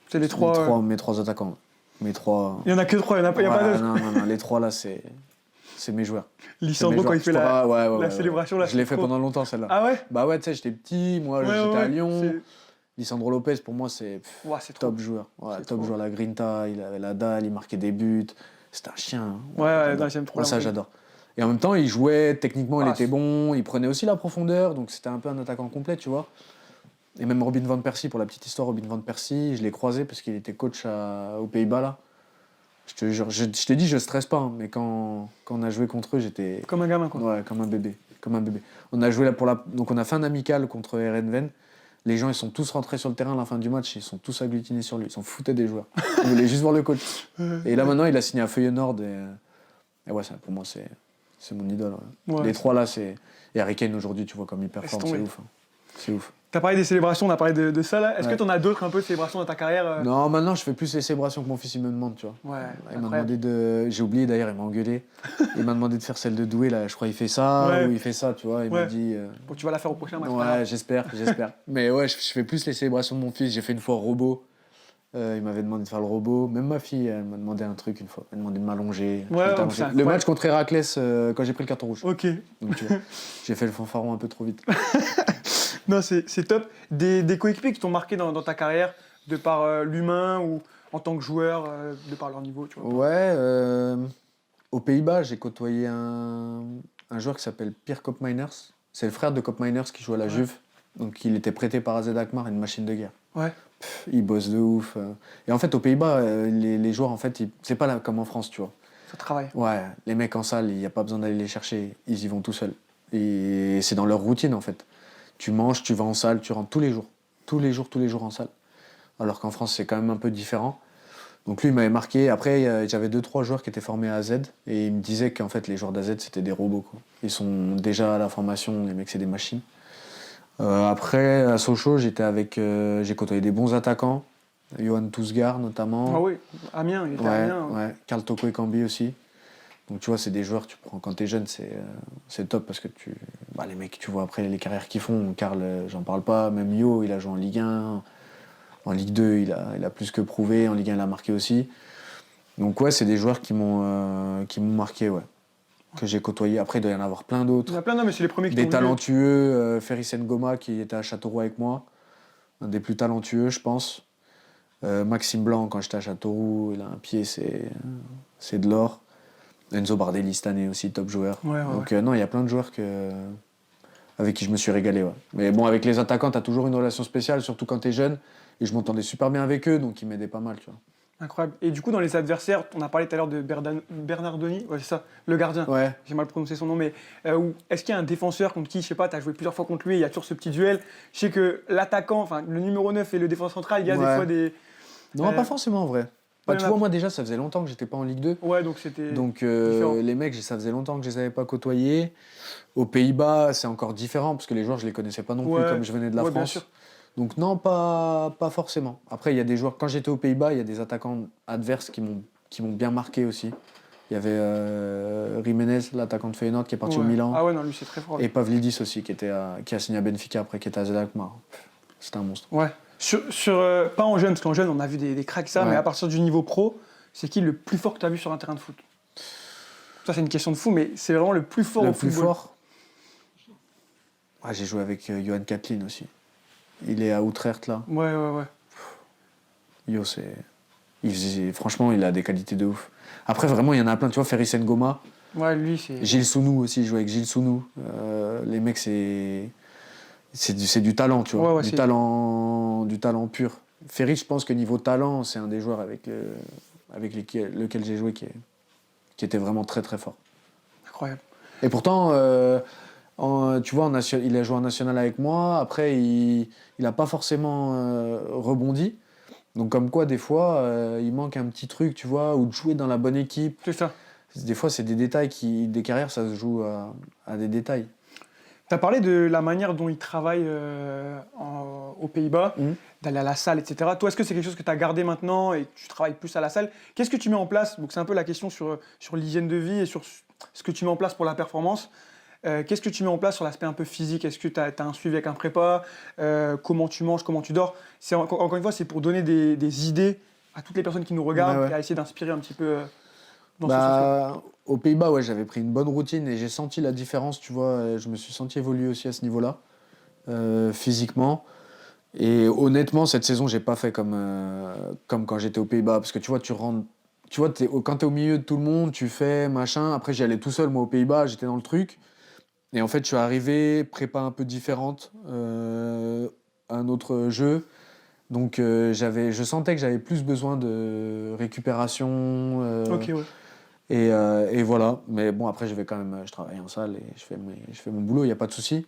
C'est les trois. Mes trois attaquants. Mes trois. Il n'y en a que trois, il n'y a pas d'autres. Non, les trois là, c'est mes joueurs. Lisandro, quand il fait la célébration, là, je l'ai fait pendant longtemps celle-là. Ah ouais? Bah ouais, tu sais, j'étais petit, moi j'étais à Lyon. Lisandro Lopez, pour moi, c'est top joueur. Top joueur, la grinta, il avait la dalle, il marquait des buts. C'était un chien. J'aime trop. Moi, ça, j'adore. Et en même temps, il jouait, techniquement, il était bon, il prenait aussi la profondeur, donc c'était un peu un attaquant complet, tu vois. Et même Robin van Persie, pour la petite histoire, Robin van Persie, je l'ai croisé parce qu'il était coach aux Pays-Bas, là. Je te jure, je t'ai dit, je stresse pas, hein, mais quand on a joué contre eux, j'étais. Comme un gamin, quoi. Ouais, comme un bébé. On a joué là donc on a fait un amical contre Heerenveen. Les gens, ils sont tous rentrés sur le terrain à la fin du match, ils sont tous agglutinés sur lui, ils s'en foutaient des joueurs. Ils voulaient juste voir le coach. Et là, maintenant, il a signé à Feyenoord. Et ouais, ça, pour moi, c'est mon idole. Ouais. Les trois là, c'est. Et Harry Kane aujourd'hui, tu vois comme il performe, c'est ouf. Hein. C'est ouf. T'as parlé des célébrations, on a parlé de ça là. Est-ce que t'en as d'autres un peu de célébrations dans ta carrière Non, maintenant je fais plus les célébrations que mon fils il me demande, tu vois. Ouais. Il m'a demandé de. J'ai oublié d'ailleurs, il m'a engueulé. Il m'a demandé de faire celle de Doué là. Je crois qu'il fait ça ou il fait ça, tu vois. Il m'a dit. Bon, tu vas la faire au prochain match. Ouais, j'espère. Mais ouais, je fais plus les célébrations de mon fils. J'ai fait une fois robot. Il m'avait demandé de faire le robot. Même ma fille, elle m'a demandé un truc une fois. Elle m'a demandé de m'allonger. Le match contre Héraclès, quand j'ai pris le carton rouge. Ok. Donc, tu vois, j'ai fait le fanfaron un peu trop vite. Non, c'est top. Des coéquipiers qui t'ont marqué dans ta carrière, de par l'humain ou en tant que joueur, de par leur niveau, tu vois. Ouais, aux Pays-Bas, j'ai côtoyé un joueur qui s'appelle Pierre Koopmeiners. C'est le frère de Koopmeiners qui joue à la Juve. Donc il était prêté par AZ Alkmaar, une machine de guerre. Ouais. Il bosse de ouf. Et en fait, aux Pays-Bas, les joueurs, en fait, c'est pas là, comme en France, tu vois. Ça travaille. Ouais, les mecs en salle, il n'y a pas besoin d'aller les chercher. Ils y vont tout seuls. Et c'est dans leur routine, en fait. Tu manges, tu vas en salle, tu rentres tous les jours. Tous les jours en salle. Alors qu'en France, c'est quand même un peu différent. Donc lui, il m'avait marqué. Après, j'avais 2-3 joueurs qui étaient formés à AZ. Et il me disait qu'en fait, les joueurs d'AZ, c'était des robots, quoi. Ils sont déjà à la formation, les mecs, c'est des machines. Après, à Sochaux, j'ai côtoyé des bons attaquants. Johan Tousgar, notamment. Ah oui, Amiens, il était à Amiens. Ouais, Karl Toko Ekambi aussi. Donc tu vois, c'est des joueurs, tu prends quand t'es jeune, c'est top parce que les mecs, tu vois après les carrières qu'ils font. Karl, j'en parle pas. Même Yo, il a joué en Ligue 1. En Ligue 2, il a plus que prouvé. En Ligue 1, il a marqué aussi. Donc ouais, c'est des joueurs qui m'ont marqué, ouais. Que j'ai côtoyé. Après, il doit y en avoir plein d'autres. Il y en a plein, mais c'est les premiers qui des talentueux. Ferry Ngoma qui était à Châteauroux avec moi. Un des plus talentueux, je pense. Maxime Blanc, quand j'étais à Châteauroux, il a un pied, c'est de l'or. Enzo Bardelli cette année aussi, top joueur. Donc non, il y a plein de joueurs avec qui je me suis régalé. Ouais. Mais bon, avec les attaquants, tu as toujours une relation spéciale, surtout quand tu es jeune. Et je m'entendais super bien avec eux, donc ils m'aidaient pas mal. Tu vois. Incroyable. Et du coup, dans les adversaires, on a parlé tout à l'heure de Bernardoni, ouais, c'est ça, le gardien. Ouais. J'ai mal prononcé son nom, mais est-ce qu'il y a un défenseur contre qui, je sais pas, tu as joué plusieurs fois contre lui, il y a toujours ce petit duel. Je sais que l'attaquant, enfin le numéro 9 et le défenseur central, il y a des fois des. Non, pas forcément en vrai. Tu vois, moi déjà, ça faisait longtemps que j'étais pas en Ligue 2. Ouais, donc c'était. Donc les mecs, ça faisait longtemps que je les avais pas côtoyés. Aux Pays-Bas, c'est encore différent parce que les joueurs, je les connaissais pas non plus comme je venais de la France. Bien sûr. Donc non, pas forcément. Après, il y a des joueurs. Quand j'étais aux Pays-Bas, il y a des attaquants adverses qui m'ont bien marqué aussi. Il y avait Jiménez, l'attaquant de Feyenoord, qui est parti au Milan. Ah ouais, non, lui c'est très fort. Et Pavlidis aussi, qui a signé à Benfica après, qui était à AZ Alkmaar. C'était un monstre. Ouais. Pas en jeune, parce qu'en jeune, on a vu des cracks, mais à partir du niveau pro, c'est qui le plus fort que tu as vu sur un terrain de foot? Ça, c'est une question de fou, mais c'est vraiment le plus fort au football. Le plus fort. J'ai joué avec Johan Catlin aussi. Il est à Utrecht, là. Ouais. Yo, franchement, il a des qualités de ouf. Après, vraiment, il y en a plein. Tu vois, Ferry Ngoma. Ouais, lui, c'est... Gilles Sounou aussi, il joue avec Gilles Sounou. Les mecs, c'est du talent, tu vois. Ouais, du talent pur. Ferry, je pense que niveau talent, c'est un des joueurs avec lequel j'ai joué qui était vraiment très très fort. Incroyable. Et pourtant, tu vois, il a joué en national avec moi. Après, il n'a pas forcément rebondi. Donc comme quoi, des fois, il manque un petit truc, tu vois, ou de jouer dans la bonne équipe. C'est ça. Des fois, c'est des détails des carrières, ça se joue à des détails. Tu as parlé de la manière dont il travaille aux Pays-Bas, d'aller à la salle, etc. Toi, est-ce que c'est quelque chose que tu as gardé maintenant et tu travailles plus à la salle? Qu'est-ce que tu mets en place? Donc c'est un peu la question sur l'hygiène de vie et sur ce que tu mets en place pour la performance. Qu'est-ce que tu mets en place sur l'aspect un peu physique? Est-ce que tu as un suivi avec un prépa? Comment tu manges? Comment tu dors? Encore une fois, c'est pour donner des idées à toutes les personnes qui nous regardent et à essayer d'inspirer un petit peu dans ce sens-là. Aux Pays-Bas, ouais, j'avais pris une bonne routine et j'ai senti la différence, tu vois. Je me suis senti évoluer aussi à ce niveau-là, physiquement. Et honnêtement, cette saison, j'ai pas fait comme quand j'étais aux Pays-Bas. Parce que tu vois, quand t'es au milieu de tout le monde, tu fais machin. Après, j'y allais tout seul, moi, aux Pays-Bas, j'étais dans le truc. Et en fait, je suis arrivé, prépa un peu différente, un autre jeu. Donc, je sentais que j'avais plus besoin de récupération. Ok, ouais. Et voilà. Mais bon, après, je travaille en salle et je fais mon boulot, il n'y a pas de souci.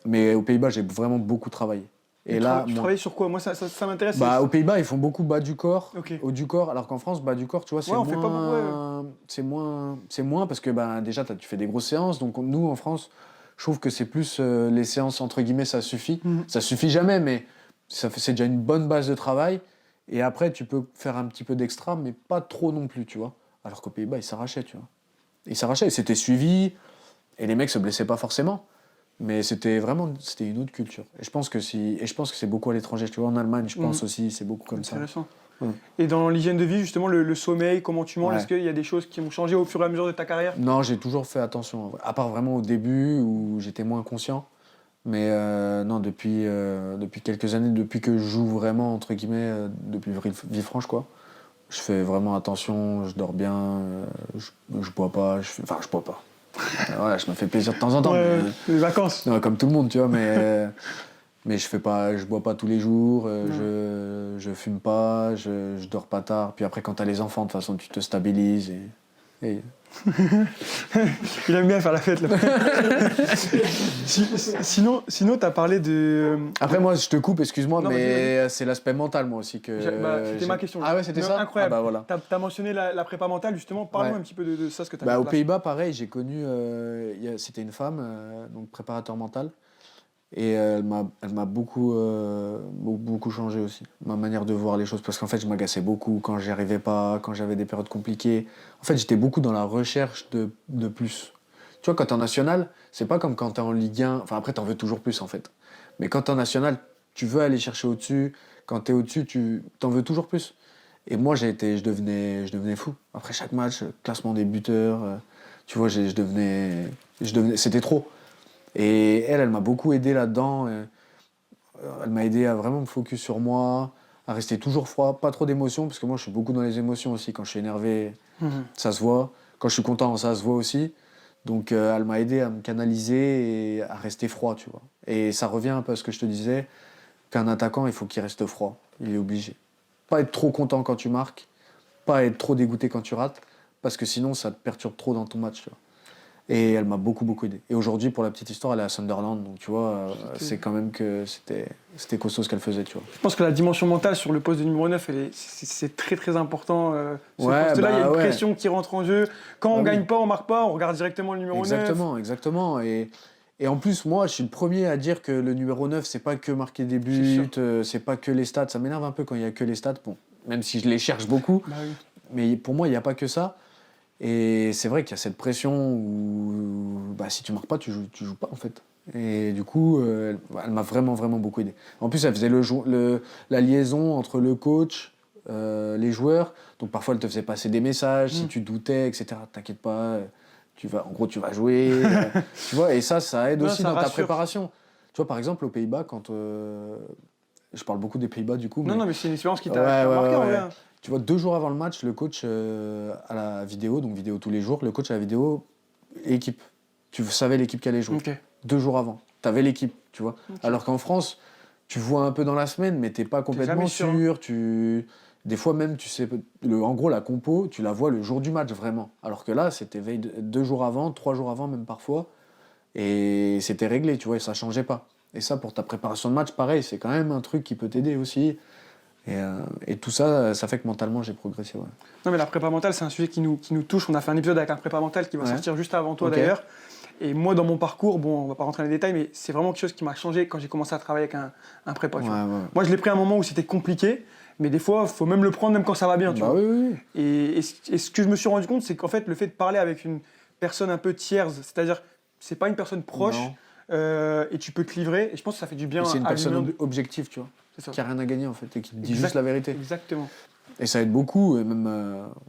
Mais aux Pays-Bas, j'ai vraiment beaucoup travaillé. Et là, tu travailles sur quoi? Moi, ça m'intéresse. Aux Pays-Bas, ils font beaucoup bas du corps, Okay. haut du corps, alors qu'en France, bas du corps, tu vois, c'est on moins. fait pas beaucoup, C'est moins parce que déjà, tu fais des grosses séances. Donc, nous, en France, je trouve que c'est plus les séances, entre guillemets, ça suffit. Ça suffit jamais, mais c'est déjà une bonne base de travail. Et après, tu peux faire un petit peu d'extra, mais pas trop non plus, tu vois. Alors qu'aux Pays-Bas, ils s'arrachaient, tu vois. Ils s'arrachaient, et c'était suivi, et les mecs se blessaient pas forcément. Mais c'était une autre culture. Et je pense que c'est beaucoup à l'étranger. Tu vois, en Allemagne, je pense aussi, c'est beaucoup comme ça. Intéressant. Et dans l'hygiène de vie, justement, le sommeil, comment tu manges, est-ce qu'il y a des choses qui ont changé au fur et à mesure de ta carrière? Non, j'ai toujours fait attention. À part vraiment au début où j'étais moins conscient. Mais non, depuis quelques années, depuis que je joue vraiment, entre guillemets, depuis Villefranche, quoi, je fais vraiment attention, je dors bien, je bois pas, je bois pas. Voilà, je me fais plaisir de temps en temps. Les vacances. Non, comme tout le monde, tu vois, mais je bois pas tous les jours, je fume pas, je dors pas tard. Puis après, quand t'as les enfants, de toute façon, tu te stabilises et... Il aime bien faire la fête, là. Sinon, t'as parlé de... Après, moi, je te coupe, excuse-moi, Non, mais vas-y. c'est l'aspect mental, moi aussi, que... C'était ma question. Ah ouais, c'était ça? Incroyable. Ah bah voilà. T'as mentionné la prépa mentale, justement. Parle-nous un petit peu de ça, ce que t'as mis en Aux place. Pays-Bas, pareil, j'ai connu... c'était une femme, donc préparateur mental. Et elle m'a beaucoup changé aussi, ma manière de voir les choses. Parce qu'en fait, je m'agaçais beaucoup quand j'y arrivais pas, quand j'avais des périodes compliquées. En fait, j'étais beaucoup dans la recherche de plus. Tu vois, quand t'es en national, c'est pas comme quand t'es en Ligue 1. Enfin, après, t'en veux toujours plus, en fait. Mais quand t'es en national, tu veux aller chercher au-dessus. Quand t'es au-dessus, t'en veux toujours plus. Et moi, je devenais fou. Après chaque match, classement des buteurs, tu vois, je devenais... C'était trop. Et elle m'a beaucoup aidé là-dedans. Elle m'a aidé à vraiment me focus sur moi, à rester toujours froid, pas trop d'émotions, parce que moi je suis beaucoup dans les émotions aussi. Quand je suis énervé, ça se voit. Quand je suis content, ça se voit aussi. Donc elle m'a aidé à me canaliser et à rester froid, tu vois. Et ça revient un peu à ce que je te disais, qu'un attaquant, il faut qu'il reste froid. Il est obligé. Pas être trop content quand tu marques, pas être trop dégoûté quand tu rates, parce que sinon ça te perturbe trop dans ton match, tu vois. Et elle m'a beaucoup aidé. Et aujourd'hui, pour la petite histoire, elle est à Sunderland. Donc tu vois, c'est quand même que c'était costaud ce qu'elle faisait, tu vois. Je pense que la dimension mentale sur le poste de numéro 9, c'est très très important. Ce poste-là, il y a une pression qui rentre en jeu. Quand on gagne pas, on marque pas, on regarde directement le numéro 9. Exactement. Et en plus, moi, je suis le premier à dire que le numéro 9, c'est pas que marquer des buts, c'est pas que les stats. Ça m'énerve un peu quand il y a que les stats. Bon, même si je les cherche beaucoup. Bah oui. Mais pour moi, il n'y a pas que ça. Et c'est vrai qu'il y a cette pression où si tu marques pas, tu joues pas en fait. Et du coup, elle m'a vraiment beaucoup aidé. En plus, elle faisait la liaison entre le coach, les joueurs. Donc parfois, elle te faisait passer des messages, si tu doutais, etc. T'inquiète pas, tu vas jouer. Tu vois, et ça aide aussi dans ta préparation. Tu vois, par exemple, aux Pays-Bas, quand. Je parle beaucoup des Pays-Bas du coup. Non, mais c'est une expérience qui t'a Ouais, marqué en ouais. vrai. Tu vois, 2 jours avant le match, le coach à la vidéo, donc vidéo tous les jours, le coach à la vidéo, équipe. Tu savais l'équipe qui allait jouer. Ok. 2 jours avant. Tu avais l'équipe, tu vois. Ok. Alors qu'en France, tu vois un peu dans la semaine, mais t'es pas complètement jamais sûr. sûr. Des fois même, tu sais, en gros, la compo, tu la vois le jour du match, vraiment. Alors que là, c'était 2 jours avant, 3 jours avant, même parfois. Et c'était réglé, tu vois, et ça changeait pas. Et ça, pour ta préparation de match, pareil, c'est quand même un truc qui peut t'aider aussi. Et tout ça, ça fait que mentalement, j'ai progressé, ouais. Non, mais la prépa mentale, c'est un sujet qui nous touche. On a fait un épisode avec un prépa mental qui va Ouais. sortir juste avant toi Ok. d'ailleurs. Et moi, dans mon parcours, bon, on va pas rentrer dans les détails, mais c'est vraiment quelque chose qui m'a changé quand j'ai commencé à travailler avec un prépa. Tu vois. Ouais. Moi, je l'ai pris à un moment où c'était compliqué, mais des fois, il faut même le prendre même quand ça va bien. Tu Bah vois. oui. Et ce que je me suis rendu compte, c'est qu'en fait, le fait de parler avec une personne un peu tierce, c'est-à-dire, c'est pas une personne proche, Non. et tu peux te livrer, et je pense que ça fait du bien Et c'est une à personne l'humain. objective, tu vois, C'est ça. qui a rien à gagner en fait, et qui te dit Exact- juste la vérité. Exactement. Et ça aide beaucoup, et même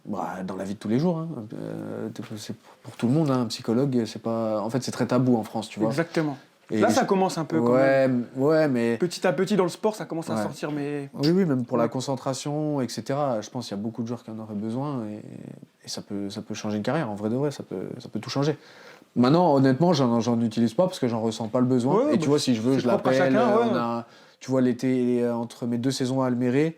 dans la vie de tous les jours. Hein. C'est pour tout le monde, hein. Un psychologue, c'est pas. En fait, c'est très tabou en France, tu vois. Exactement. Et Là, ça commence un peu quand même. Ouais, mais. Petit à petit, dans le sport, ça commence à Ouais. sortir, mais... Oui, même pour la Ouais. concentration, etc. Je pense qu'il y a beaucoup de joueurs qui en auraient besoin, et ça peut changer une carrière. En vrai de vrai, ça peut tout changer. Maintenant, honnêtement, j'en utilise pas parce que j'en ressens pas le besoin. Ouais, et tu bah, vois, si je veux, c'est je propre à l'appelle. chacun, ouais. Tu vois, l'été, entre mes 2 saisons à Almere,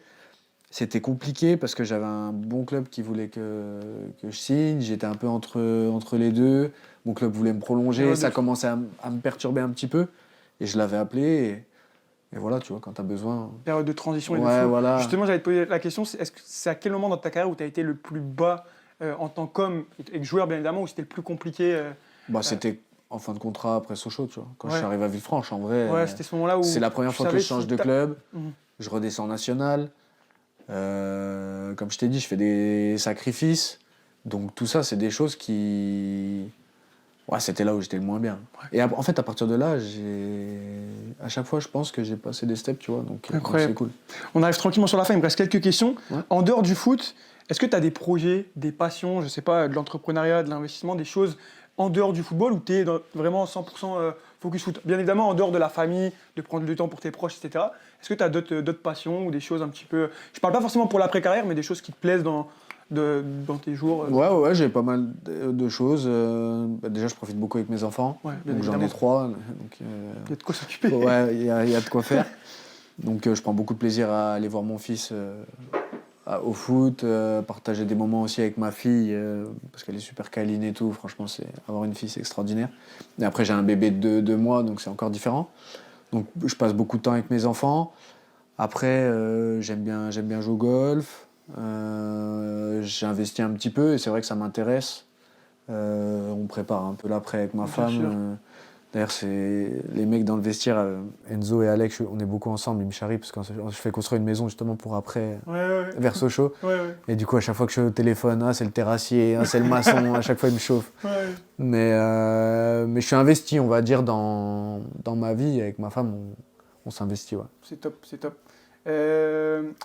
c'était compliqué parce que j'avais un bon club qui voulait que je signe. J'étais un peu entre les deux. Mon club voulait me prolonger. Ouais, Ça de- commençait à me perturber un petit peu. Et je l'avais appelé. Et voilà, tu vois, quand tu as besoin. Période de transition et de Ouais, flow. voilà. Justement, j'allais te poser la question, est-ce que c'est à quel moment dans ta carrière où tu as été le plus bas en tant qu'homme et que joueur, bien évidemment, où c'était le plus compliqué C'était en fin de contrat après Sochaux, tu vois. Quand je Ouais. suis arrivé à Villefranche, en vrai. Ouais, c'était ce moment-là où... C'est la première tu fois que savais je change si de t'as- club. Mhm. Je redescends en national. Comme je t'ai dit, je fais des sacrifices. Donc tout ça, c'est des choses qui. Ouais, c'était là où j'étais le moins bien. Ouais. Et en fait, à partir de là, à chaque fois, je pense que j'ai passé des steps, tu vois. Donc Incroyable. c'est cool. On arrive tranquillement sur la fin, il me reste quelques questions. Ouais. En dehors du foot, est-ce que tu as des projets, des passions, je sais pas, de l'entrepreneuriat, de l'investissement, des choses en dehors du football où tu es vraiment 100% focus foot? Bien évidemment, en dehors de la famille, de prendre du temps pour tes proches, etc. Est-ce que tu as d'autres passions ou des choses un petit peu... Je parle pas forcément pour l'après-carrière, mais des choses qui te plaisent dans tes jours Ouais, j'ai pas mal de choses. Déjà, je profite beaucoup avec mes enfants. Ouais, bien Donc j'en ai évidemment. 3. Donc, Il y a de quoi s'occuper. ouais, il y a de quoi faire. Donc je prends beaucoup de plaisir à aller voir mon fils au foot, partager des moments aussi avec ma fille, parce qu'elle est super câline et tout. Franchement, avoir une fille, c'est extraordinaire. Et après, j'ai un bébé de 2 mois, donc c'est encore différent. Donc je passe beaucoup de temps avec mes enfants. Après, j'aime bien jouer au golf. J'ai investi un petit peu et c'est vrai que ça m'intéresse. On prépare un peu l'après avec ma Bien femme. sûr. D'ailleurs, c'est les mecs dans le vestiaire, Enzo et Alex, on est beaucoup ensemble, ils me charrient parce que je fais construire une maison justement pour après, Ouais. vers Sochaux. Ouais. Et du coup, à chaque fois que je suis au téléphone, c'est le terrassier, c'est le maçon, à chaque fois il me chauffe. Ouais. Mais je suis investi, on va dire, dans ma vie. Avec ma femme, on s'investit. Ouais. C'est top.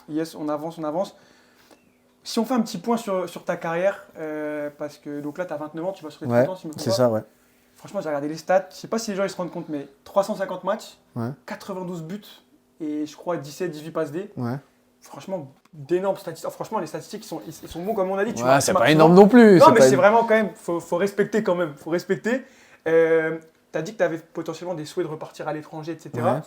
Yes, on avance. Si on fait un petit point sur ta carrière, parce que donc là, tu as 29 ans, tu vas sur les 30 ans, si je me trompe c'est pas. ça, ouais. Franchement, j'ai regardé les stats. Je sais pas si les gens ils se rendent compte, mais 350 matchs, Ouais. 92 buts et je crois 17-18 passes D. Ouais, Franchement, d'énormes statistiques. Franchement, les statistiques ils sont bons comme on a dit. ouais c'est marques pas souvent. énorme non plus. Non, mais pas c'est vraiment quand même, faut respecter quand même. Faut respecter. Tu as dit que tu avais potentiellement des souhaits de repartir à l'étranger, etc. Ouais.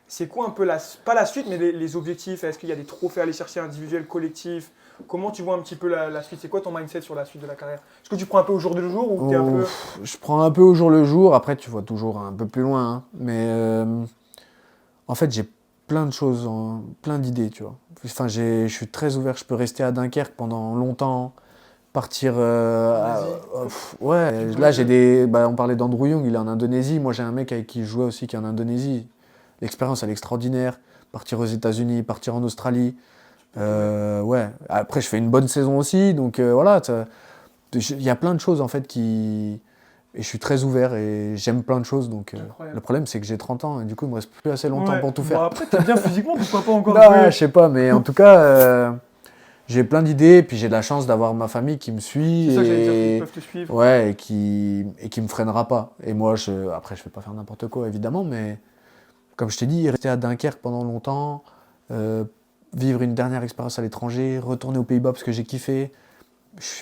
C'est quoi un peu pas la suite, mais les objectifs? Est-ce qu'il y a des trophées à aller chercher individuels, collectifs? Comment tu vois un petit peu la suite? C'est quoi ton mindset sur la suite de la carrière? Est-ce que tu prends un peu au jour le jour ou t'es un peu... Je prends un peu au jour le jour. Après, tu vois toujours un peu plus loin. Hein. Mais en fait, j'ai plein de choses, plein d'idées, tu vois. Enfin, je suis très ouvert. Je peux rester à Dunkerque pendant longtemps, partir. Ouais. Là, j'ai des. On parlait d'Andrew Young, il est en Indonésie. Moi, j'ai un mec avec qui je jouais aussi qui est en Indonésie. L'expérience, elle est extraordinaire. Partir aux États-Unis, partir en Australie. Ouais. Après, je fais une bonne saison aussi, donc voilà. Il y a plein de choses en fait qui. Et je suis très ouvert et j'aime plein de choses, donc Incroyable. le problème c'est que j'ai 30 ans et du coup il me reste plus assez longtemps Ouais. pour tout Bon, faire. après, t'es bien physiquement, pourquoi pas encore Non, jouer je sais pas, mais en tout cas, j'ai plein d'idées, puis j'ai de la chance d'avoir ma famille qui me suit C'est ça que j'allais dire, et ils peuvent te suivre. ouais, et qui me freinera pas. Et moi, après, je vais pas faire n'importe quoi évidemment, mais comme je t'ai dit, rester à Dunkerque pendant longtemps, vivre une dernière expérience à l'étranger, retourner aux Pays-Bas parce que j'ai kiffé.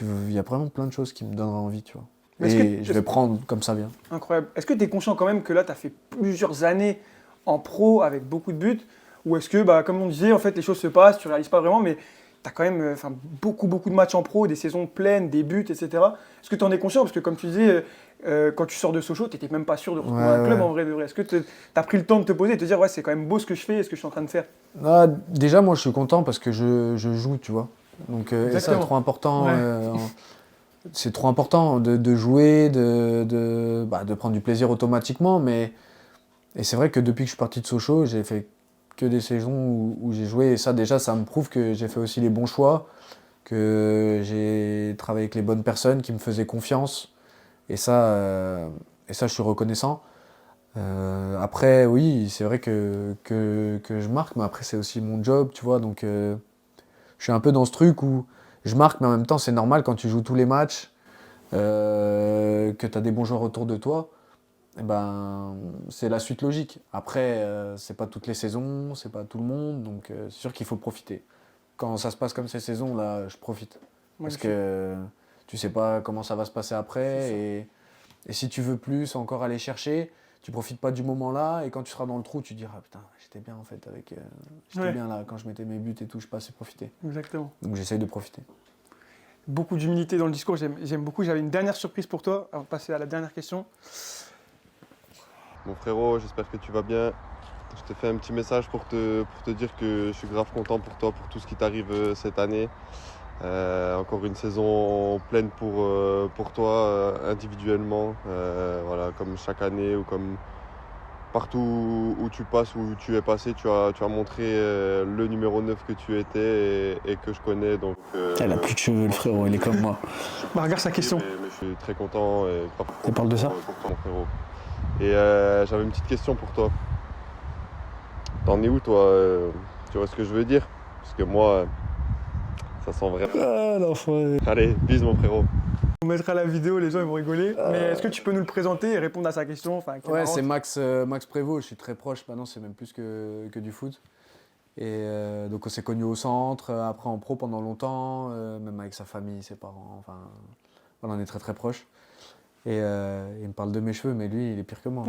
Il y a vraiment plein de choses qui me donneraient envie, tu vois. Et je vais prendre comme ça vient. Incroyable. Est-ce que tu es conscient quand même que là, tu as fait plusieurs années en pro avec beaucoup de buts? Ou est-ce que, comme on disait, en fait, les choses se passent, tu ne réalises pas vraiment, mais tu as quand même beaucoup de matchs en pro, des saisons pleines, des buts, etc. Est-ce que tu en es conscient? Parce que comme tu disais, quand tu sors de Sochaux, tu n'étais même pas sûr de retrouver un club en vrai de vrai. Est-ce que tu as pris le temps de te poser et de te dire, ouais, c'est quand même beau ce que je fais et ce que je suis en train de faire? Déjà, moi, je suis content parce que je joue, tu vois. Donc, et ça, c'est trop important. Ouais. C'est trop important de jouer, de prendre du plaisir automatiquement. Et c'est vrai que depuis que je suis parti de Sochaux, j'ai fait que des saisons où j'ai joué. Et ça, déjà, ça me prouve que j'ai fait aussi les bons choix, que j'ai travaillé avec les bonnes personnes qui me faisaient confiance. Et ça, je suis reconnaissant. Après, oui, c'est vrai que je marque, mais après, c'est aussi mon job, tu vois. Donc, je suis un peu dans ce truc où je marque, mais en même temps, c'est normal quand tu joues tous les matchs, que tu as des bons joueurs autour de toi. Eh ben, c'est la suite logique. Après, c'est pas toutes les saisons, c'est pas tout le monde, donc c'est sûr qu'il faut profiter. Quand ça se passe comme ces saisons-là, je profite. Parce que tu sais pas comment ça va se passer après, et si tu veux plus, encore aller chercher, tu profites pas du moment-là, et quand tu seras dans le trou, tu te diras, putain, j'étais bien en fait, j'étais bien là, quand je mettais mes buts et tout, je passais profiter. Exactement. Donc j'essaye de profiter. Beaucoup d'humilité dans le discours, j'aime beaucoup. J'avais une dernière surprise pour toi, avant de passer à la dernière question. Mon frérot, j'espère que tu vas bien. Je te fais un petit message pour te dire que je suis grave content pour toi, pour tout ce qui t'arrive cette année. Encore une saison pleine pour toi individuellement. Voilà, comme chaque année ou comme partout où tu passes, où tu es passé, tu as montré le numéro 9 que tu étais et que je connais. Donc, Il a plus de cheveux, le frérot, il est comme moi. Regarde sa question. Mais je suis très content et Il parle de ça pour toi, mon frérot. Et j'avais une petite question pour toi. T'en es où, toi Tu vois ce que je veux dire? Parce que moi, ça sent vraiment. Ah, l'enfoiré. Allez, bise, mon frérot. On mettra la vidéo, les gens ils vont rigoler. Mais est-ce que tu peux nous le présenter et répondre à sa question? Ouais, c'est Max Prévost, je suis très proche, maintenant c'est même plus que du foot. Et donc on s'est connus au centre, après en pro pendant longtemps, même avec sa famille, ses parents, enfin, voilà, on est très très proches. Et il me parle de mes cheveux, mais lui, il est pire que moi.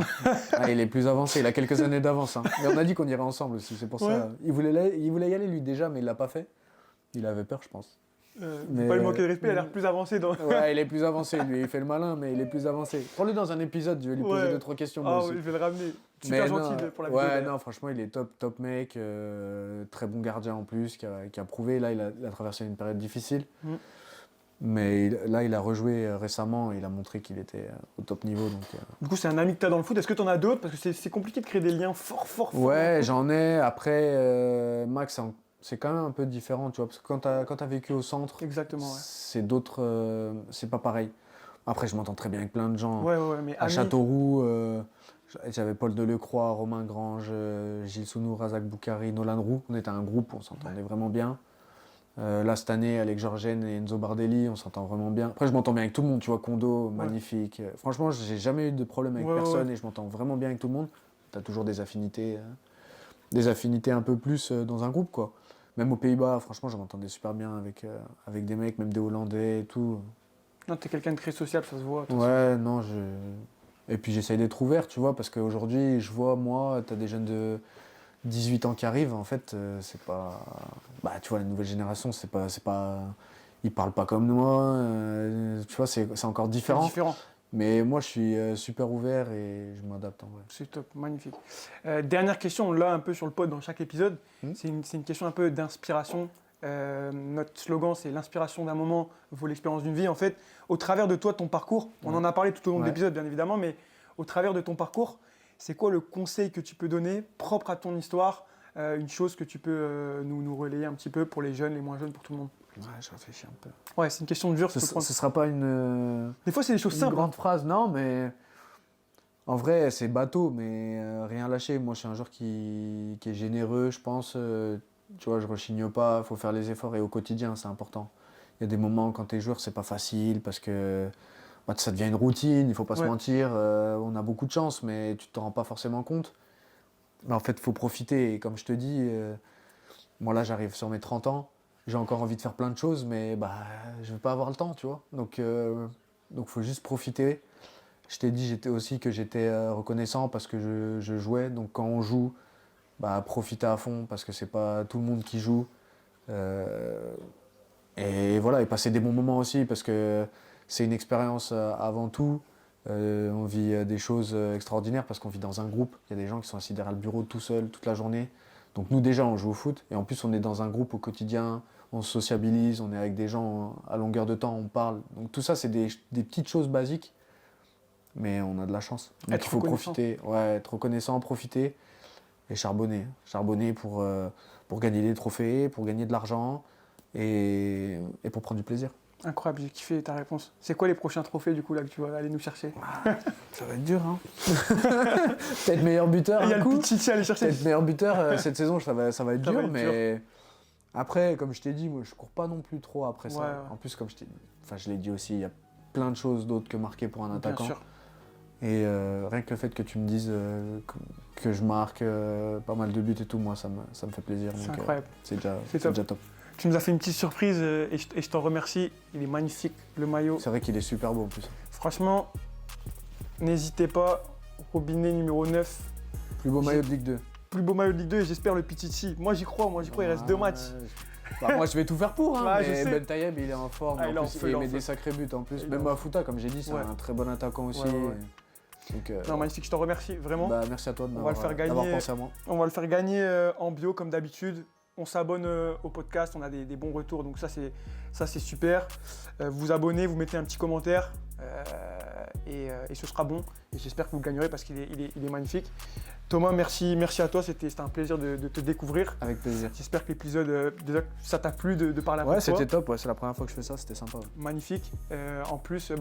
Il est plus avancé, il a quelques années d'avance. Hein. Mais on a dit qu'on irait ensemble aussi, c'est pour ça. Il voulait y aller lui déjà, mais il l'a pas fait. Il avait peur, je pense. Mais pas lui manquer de respect, il a l'air plus avancé dans. Ouais, il est plus avancé, lui, il fait le malin, mais il est plus avancé. Prends-le dans un épisode, je vais lui poser 2-3 questions. Moi aussi. Oui, je vais le ramener. Super gentil pour la vidéo. Ouais, non, franchement, il est top mec, très bon gardien en plus, qui a prouvé. Là, il a traversé une période difficile. Mais là, il a rejoué récemment, il a montré qu'il était au top niveau. Donc, Du coup, c'est un ami que tu as dans le foot. Est-ce que tu en as d'autres? Parce que c'est compliqué de créer des liens forts. Ouais, j'en ai. Après, Max, c'est quand même un peu différent, tu vois, parce que quand t'as vécu au centre, exactement, c'est d'autres, c'est pas pareil. Après, je m'entends très bien avec plein de gens. Ouais, mais à Châteauroux, j'avais Paul Delecroix, Romain Grange, Gilles Sounou, Razak Boukari, Nolan Roux. On était un groupe, on s'entendait vraiment bien. Là, cette année, Alex Georgen et Enzo Bardelli, on s'entend vraiment bien. Après, je m'entends bien avec tout le monde, tu vois, Kondo, magnifique. Franchement, j'ai jamais eu de problème avec personne et je m'entends vraiment bien avec tout le monde. T'as toujours des affinités un peu plus dans un groupe, quoi. Même aux Pays-Bas, franchement, je m'entendais super bien avec des mecs, même des Hollandais et tout. Non, t'es quelqu'un de très sociable, ça se voit. Ouais, non, Et puis j'essaye d'être ouvert, tu vois, parce qu'aujourd'hui, je vois, moi, t'as des jeunes de 18 ans qui arrivent, en fait, c'est pas... Bah, tu vois, la nouvelle génération, c'est pas... Ils parlent pas comme moi, tu vois, c'est encore différent. Mais moi, je suis super ouvert et je m'adapte en vrai. C'est top, magnifique. Dernière question, on l'a un peu sur le pod dans chaque épisode. C'est une question un peu d'inspiration. Notre slogan, c'est l'inspiration d'un moment vaut l'expérience d'une vie. En fait, au travers de toi, ton parcours, on en a parlé tout au long de l'épisode, bien évidemment, mais au travers de ton parcours, c'est quoi le conseil que tu peux donner, propre à ton histoire, une chose que tu peux nous relayer un petit peu pour les jeunes, les moins jeunes, pour tout le monde? Ouais, je réfléchis un peu. Ouais, c'est une question dure. Ce sera pas Des fois, c'est des choses simples. Une grande phrase, non, mais en vrai, c'est bateau, mais rien lâcher. Moi, je suis un joueur qui est généreux, je pense. Tu vois, je rechigne pas, il faut faire les efforts et au quotidien, c'est important. Il y a des moments quand tu es joueur, c'est pas facile parce que ça devient une routine, il faut pas se mentir. On a beaucoup de chance, mais tu te rends pas forcément compte. Mais en fait, il faut profiter. Et comme je te dis, moi là, j'arrive sur mes 30 ans. J'ai encore envie de faire plein de choses, mais je ne vais pas avoir le temps, tu vois. Donc, faut juste profiter. Je t'ai dit que j'étais reconnaissant parce que je jouais. Donc, quand on joue, profiter à fond parce que c'est pas tout le monde qui joue. Et voilà, et passer des bons moments aussi parce que c'est une expérience avant tout. On vit des choses extraordinaires parce qu'on vit dans un groupe. Il y a des gens qui sont assis derrière le bureau tout seuls toute la journée. Donc nous déjà on joue au foot et en plus on est dans un groupe au quotidien, on se sociabilise, on est avec des gens à longueur de temps, on parle. Donc tout ça c'est des petites choses basiques, mais on a de la chance. Donc Être il faut reconnaissant. profiter, être reconnaissant, profiter et charbonner. Charbonner pour gagner des trophées, pour gagner de l'argent et pour prendre du plaisir. Incroyable, j'ai kiffé ta réponse. C'est quoi les prochains trophées du coup là que tu vas aller nous chercher? Ça va être dur, hein. Peut-être meilleur buteur Il y a un le coup. Pichichi à aller chercher. Peut-être meilleur buteur cette saison, ça va être Ça dur, va être mais après, comme je t'ai dit, moi je cours pas non plus trop après ça. Ouais. En plus, comme je l'ai dit aussi, il y a plein de choses d'autres que marquer pour un Bien attaquant. sûr. Et rien que le fait que tu me dises que je marque pas mal de buts et tout, moi ça me fait plaisir. C'est Donc, incroyable. c'est déjà top. top. Tu nous as fait une petite surprise et je t'en remercie. Il est magnifique, le maillot. C'est vrai qu'il est super beau en plus. Franchement, n'hésitez pas. Robinet numéro 9. Plus beau maillot de Ligue 2. Plus beau maillot de Ligue 2 et j'espère le Pichichi. Moi j'y crois, il reste 2 matchs. Moi je vais tout faire pour, hein, Je sais. mais Ben Tayeb il est en forme, Ah, il est en plus, feu, et il est il en met feu. des sacrés buts en plus. Il est Même en Mafuta, comme j'ai dit, c'est Ouais. un très bon attaquant aussi. Ouais. Donc, Non, magnifique, je te remercie vraiment. merci à toi de On va le faire gagner. d'avoir pensé à moi. On va le faire gagner en bio comme d'habitude. On s'abonne au podcast, on a des bons retours, donc ça c'est super. Vous vous abonnez, vous mettez un petit commentaire et ce sera bon. Et j'espère que vous le gagnerez parce qu'il est magnifique. Thomas, merci à toi, c'était un plaisir de te découvrir. Avec plaisir. J'espère que l'épisode, déjà, ça t'a plu de parler un peu Ouais, de toi. c'était top, c'est la première fois que je fais ça, c'était sympa. Magnifique. En plus,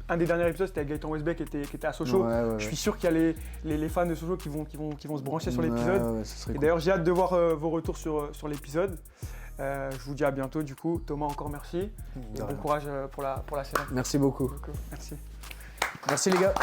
un des derniers épisodes, c'était avec Gaëtan Westbeck qui était à Sochaux. Ouais. Je suis sûr qu'il y a les fans de Sochaux qui vont se brancher sur l'épisode. Ouais, ça serait Et cool. d'ailleurs, j'ai hâte de voir vos retours sur l'épisode. Je vous dis à bientôt du coup. Thomas, encore merci. Et De bon rien. courage pour la saison. Merci beaucoup. Merci. Merci les gars.